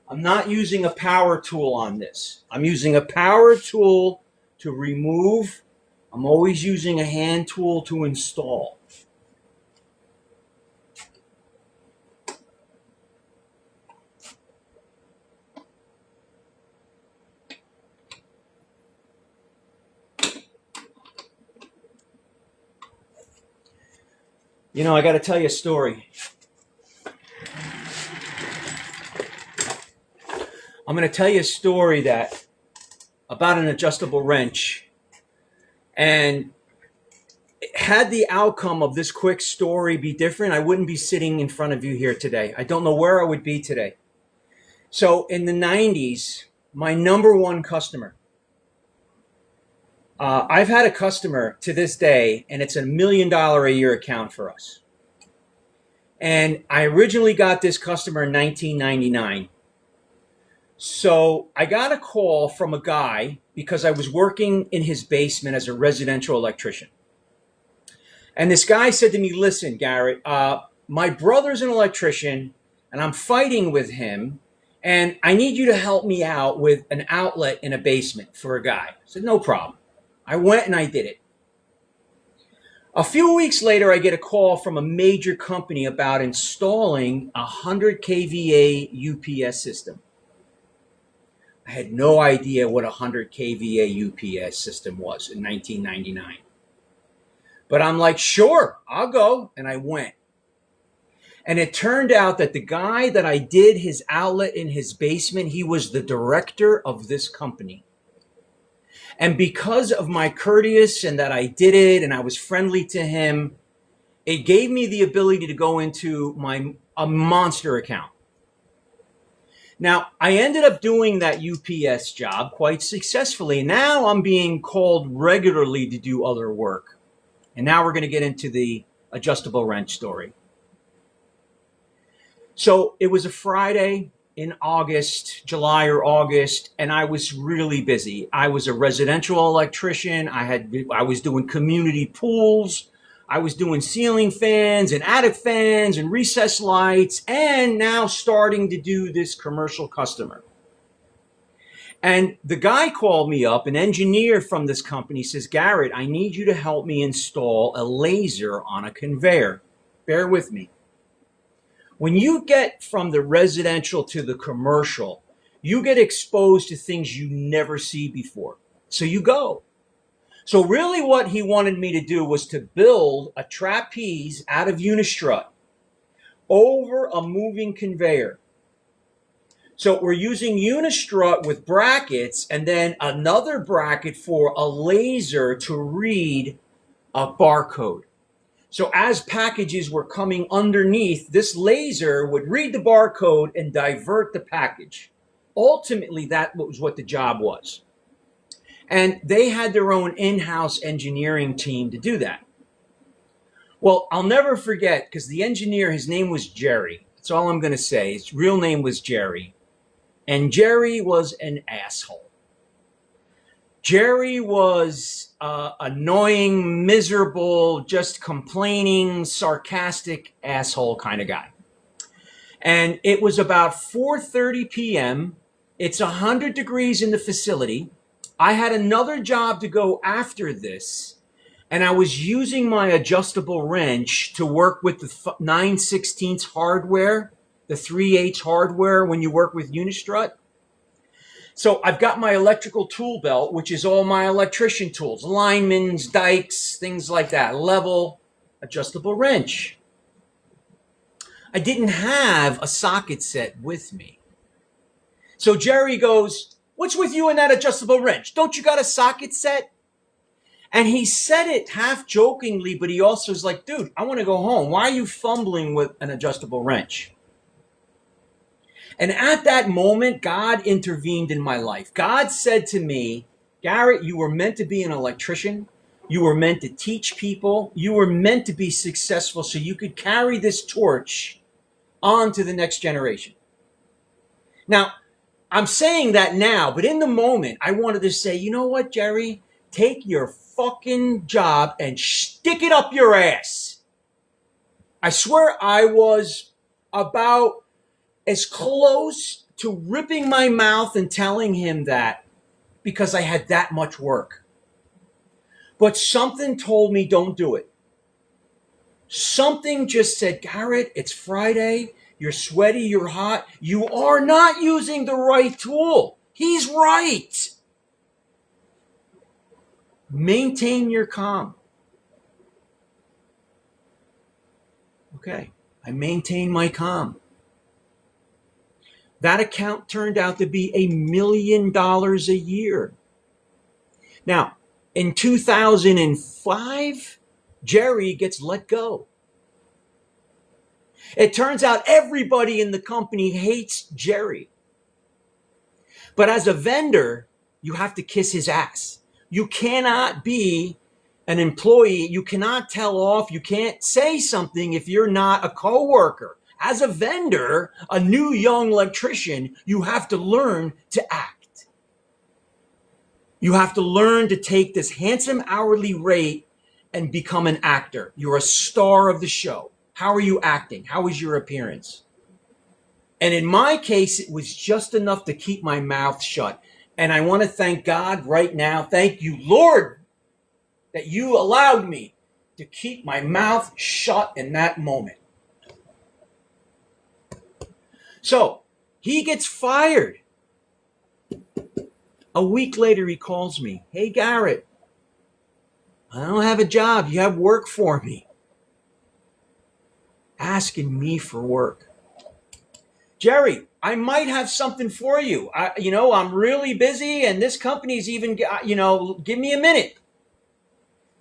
I'm not using a power tool on this. I'm using a power tool to remove. I'm always using a hand tool to install. You know, I got to tell you a story. I'm going to tell you a story about an adjustable wrench. And had the outcome of this quick story be different, I wouldn't be sitting in front of you here today. I don't know where I would be today. So in the 90s, my number one customer, I've had a customer to this day, and it's $1 million a year account for us. And I originally got this customer in 1999. So I got a call from a guy because I was working in his basement as a residential electrician. And this guy said to me, listen, Garrett, my brother's an electrician and I'm fighting with him, and I need you to help me out with an outlet in a basement for a guy. I said, no problem. I went and I did it. A few weeks later, I get a call from a major company about installing a 100 kVA UPS system. I had no idea what a 100 kVA UPS system was in 1999. But I'm like, sure, I'll go. And I went. And it turned out that the guy that I did his outlet in his basement, he was the director of this company. And because of my courteous and that I did it and I was friendly to him, it gave me the ability to go into a monster account. Now, I ended up doing that UPS job quite successfully. Now I'm being called regularly to do other work. And now we're going to get into the adjustable wrench story. So it was a Friday in August, July or August, and I was really busy. I was a residential electrician. I was doing community pools. I was doing ceiling fans and attic fans and recessed lights, and now starting to do this commercial customer. And the guy called me up, an engineer from this company, says, Garrett, I need you to help me install a laser on a conveyor. Bear with me. When you get from the residential to the commercial, you get exposed to things you never see before. So you go. So really what he wanted me to do was to build a trapeze out of unistrut over a moving conveyor. So we're using unistrut with brackets and then another bracket for a laser to read a barcode. So as packages were coming underneath, this laser would read the barcode and divert the package. Ultimately, that was what the job was. And they had their own in-house engineering team to do that. Well, I'll never forget, because the engineer, his name was Jerry. That's all I'm going to say. His real name was Jerry. And Jerry was an asshole. Jerry was annoying, miserable, just complaining, sarcastic asshole kind of guy. And it was about 4:30 p.m. It's 100 degrees in the facility. I had another job to go after this, and I was using my adjustable wrench to work with the 9/16 hardware, the 3/8 hardware when you work with unistrut. So I've got my electrical tool belt, which is all my electrician tools, linemen's, dikes, things like that, level, adjustable wrench. I didn't have a socket set with me. So Jerry goes, what's with you and that adjustable wrench? Don't you got a socket set? And he said it half jokingly, but he also was like, dude, I want to go home. Why are you fumbling with an adjustable wrench? And at that moment, God intervened in my life. God said to me, Garrett, you were meant to be an electrician. You were meant to teach people. You were meant to be successful so you could carry this torch on to the next generation. Now, I'm saying that now, but in the moment, I wanted to say, you know what, Jerry? Take your fucking job and stick it up your ass. I swear I was about as close to ripping my mouth and telling him that because I had that much work. But something told me don't do it. Something just said, Garrett, it's Friday. You're sweaty. You're hot. You are not using the right tool. He's right. Maintain your calm. Okay. I maintain my calm. That account turned out to be $1 million a year. Now, in 2005, Jerry gets let go. It turns out everybody in the company hates Jerry. But as a vendor, you have to kiss his ass. You cannot be an employee. You cannot tell off. You can't say something if you're not a coworker. As a vendor, a new young electrician, you have to learn to act. You have to learn to take this handsome hourly rate and become an actor. You're a star of the show. How are you acting? How is your appearance? And in my case, it was just enough to keep my mouth shut. And I want to thank God right now. Thank you, Lord, that you allowed me to keep my mouth shut in that moment. So he gets fired. A week later, he calls me. Hey, Garrett, I don't have a job. You have work for me. Asking me for work. Jerry, I might have something for you. I'm really busy and this company's even, give me a minute.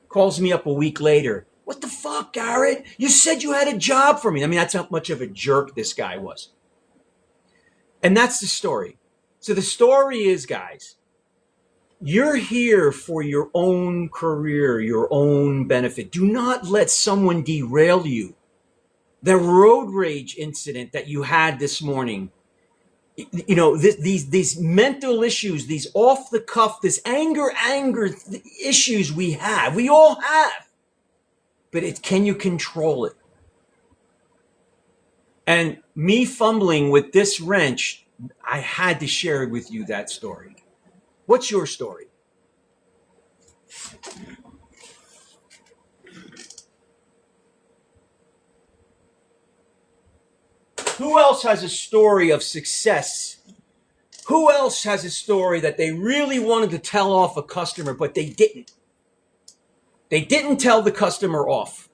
Calls me up a week later. What the fuck, Garrett? You said you had a job for me. I mean, that's how much of a jerk this guy was. And that's the story. So the story is, guys, you're here for your own career, your own benefit. Do not let someone derail you. The road rage incident that you had this morning, these mental issues, these off the cuff, this anger issues we all have, but can you control it? And me fumbling with this wrench, I had to share with you that story. What's your story? Who else has a story of success? Who else has a story that they really wanted to tell off a customer, but they didn't? They didn't tell the customer off.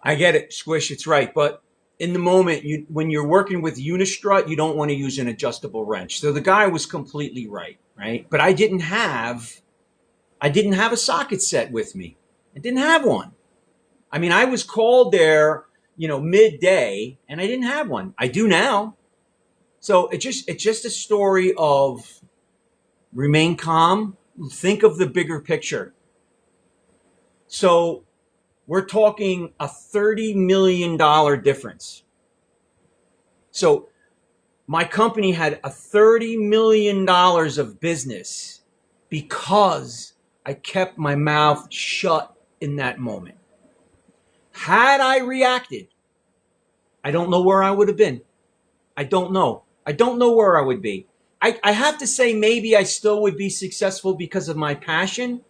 I get it, Squish, it's right. But in the moment, when you're working with Unistrut, you don't want to use an adjustable wrench. So the guy was completely right? But I didn't have a socket set with me. I didn't have one. I mean, I was called there, midday, and I didn't have one. I do now. So it's just a story of remain calm. Think of the bigger picture. So we're talking a $30 million difference. So my company had a $30 million of business because I kept my mouth shut in that moment. Had I reacted, I don't know where I would have been. I don't know. I don't know where I would be. I have to say maybe I still would be successful because of my passion,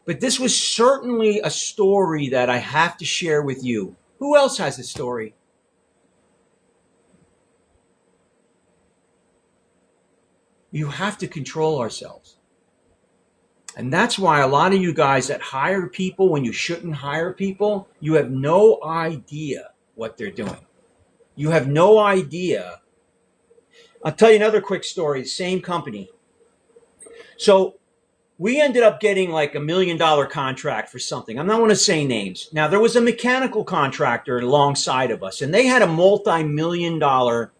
but this was certainly a story that I have to share with you. Who else has a story? You have to control ourselves. And that's why a lot of you guys that hire people when you shouldn't hire people, you have no idea what they're doing. You have no idea. I'll tell you another quick story, same company. So we ended up getting like $1 million contract for something. I'm not going to say names. Now, there was a mechanical contractor alongside of us, and they had a multi-million-dollar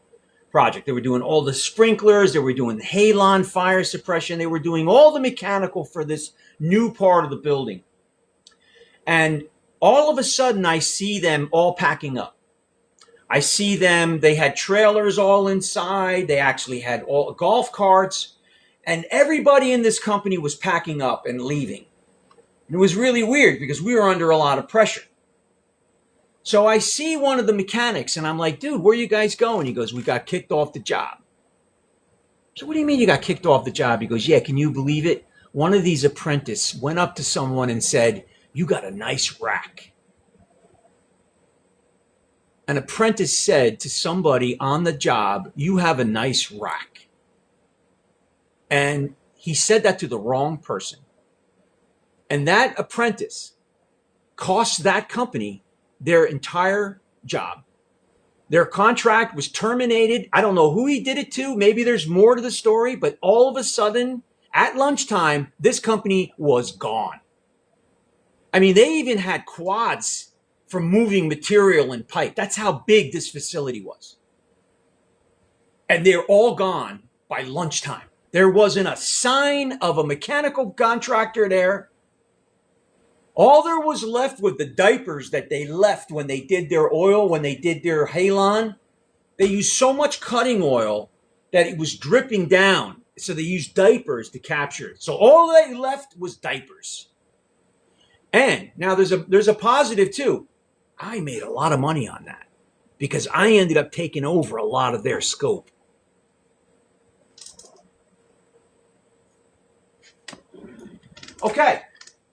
project. They were doing all the sprinklers. They were doing the halon fire suppression. They were doing all the mechanical for this new part of the building. And all of a sudden, I see them all packing up. I see them. They had trailers all inside. They actually had all golf carts. And everybody in this company was packing up and leaving. And it was really weird because we were under a lot of pressure. So I see one of the mechanics and I'm like, dude, where are you guys going? He goes, we got kicked off the job. So what do you mean you got kicked off the job? He goes, yeah, can you believe it? One of these apprentices went up to someone and said, you got a nice rack. An apprentice said to somebody on the job, you have a nice rack. And he said that to the wrong person. And that apprentice cost that company their entire job. Their contract was terminated. I don't know who he did it to. Maybe there's more to the story, but all of a sudden, at lunchtime, this company was gone. I mean, they even had quads for moving material and pipe. That's how big this facility was. And they're all gone by lunchtime. There wasn't a sign of a mechanical contractor there. All there was left was the diapers that they left when they did their oil, when they did their halon. They used so much cutting oil that it was dripping down. So they used diapers to capture it. So all they left was diapers. And now there's a positive too. I made a lot of money on that because I ended up taking over a lot of their scope. Okay.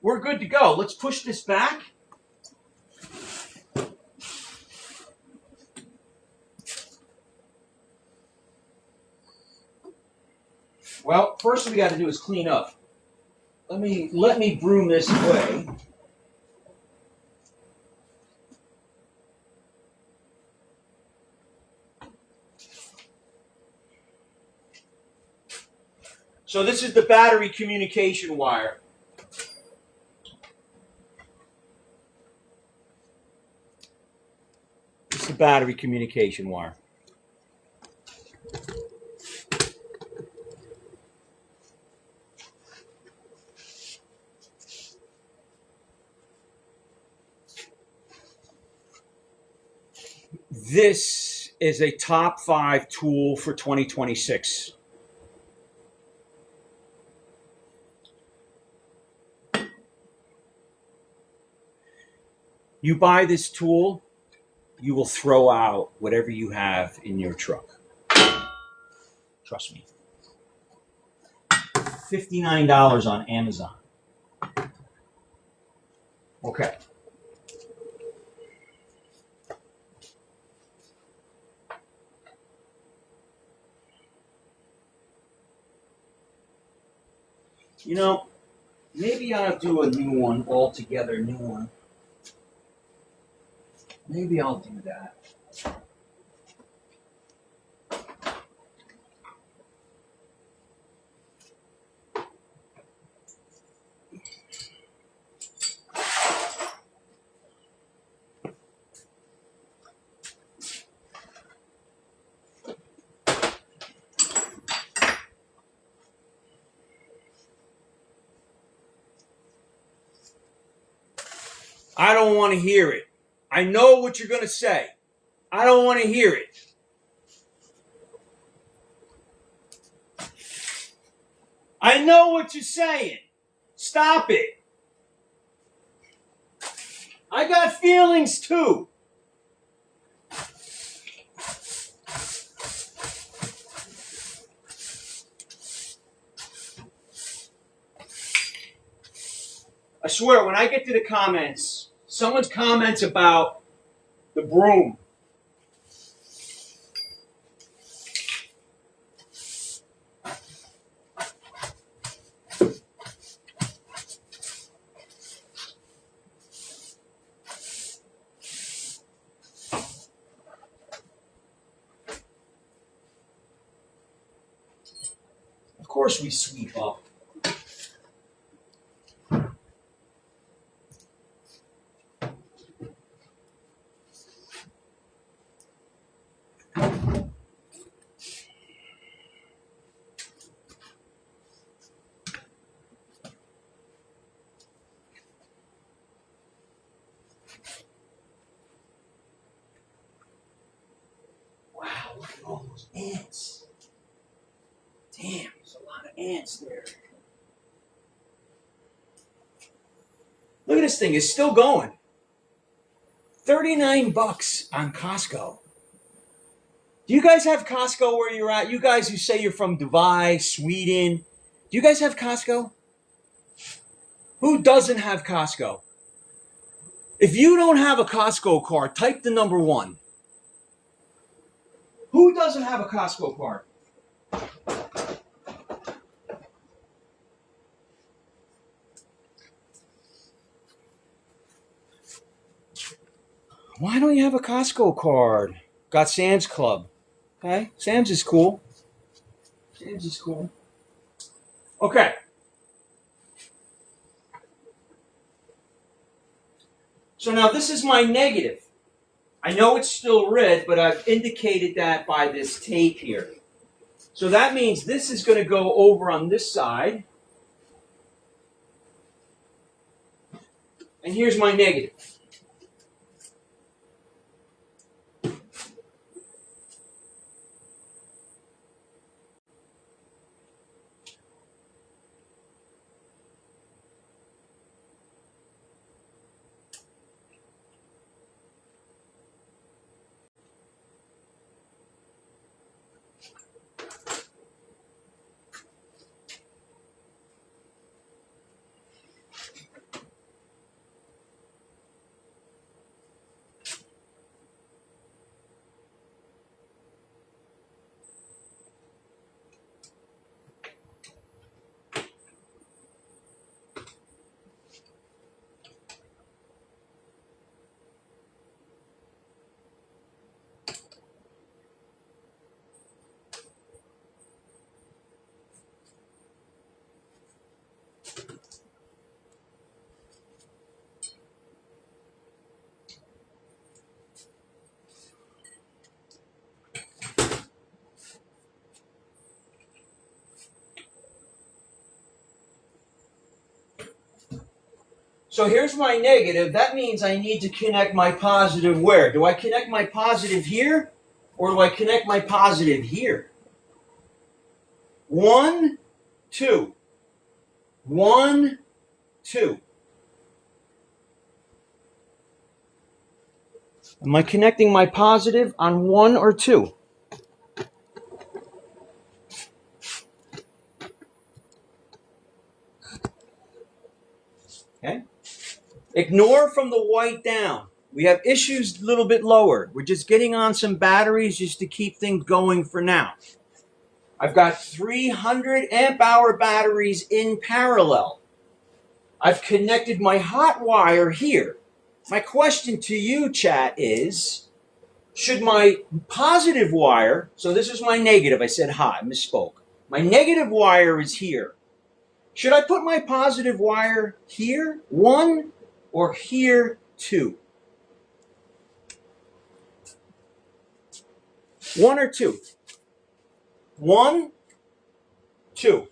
We're good to go. Let's push this back. Well, first thing we got to do is clean up. Let me broom this away. So this is the battery communication wire. The battery communication wire. This is a top 5 tool for 2026. You buy this tool, you will throw out whatever you have in your truck. Trust me. $59 on Amazon. Okay. You know, maybe I'll do a new one, altogether new one. Maybe I'll do that. I don't want to hear it. I know what you're going to say. I don't want to hear it. I know what you're saying. Stop it. I got feelings too. I swear, when I get to the comments, someone's comments about the broom. Of course we sweep up. Look at all those ants. Damn, there's a lot of ants there. Look at this thing, it's still going. $39 on Costco. Do you guys have Costco where you're at? You guys who say you're from Dubai, Sweden, do you guys have Costco? Who doesn't have Costco? If you don't have a Costco card, type the number 1. Who doesn't have a Costco card? Why don't you have a Costco card? Got Sam's Club. Okay, Sam's is cool. Sam's is cool. Okay. So now this is my negative. I know it's still red, but I've indicated that by this tape here. So that means this is going to go over on this side. And here's my negative. So here's my negative. That means I need to connect my positive where? Do I connect my positive here? Or do I connect my positive here? 1, 2. 1, 2. Am I connecting my positive on 1 or 2? Okay. Ignore from the white down. We have issues a little bit lower. We're just getting on some batteries just to keep things going for now. I've got 300 amp hour batteries in parallel. I've connected my hot wire here. My question to you, chat, is, should my positive wire, so this is my negative, I said hot, I misspoke. My negative wire is here. Should I put my positive wire here, 1, or here, 2? 1 or 2? 1, 2.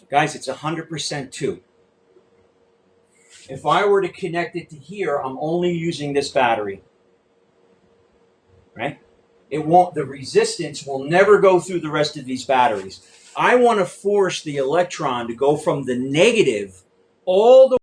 Guys, it's 100% 2. If I were to connect it to here, I'm only using this battery. Right? It won't, the resistance will never go through the rest of these batteries. I want to force the electron to go from the negative all the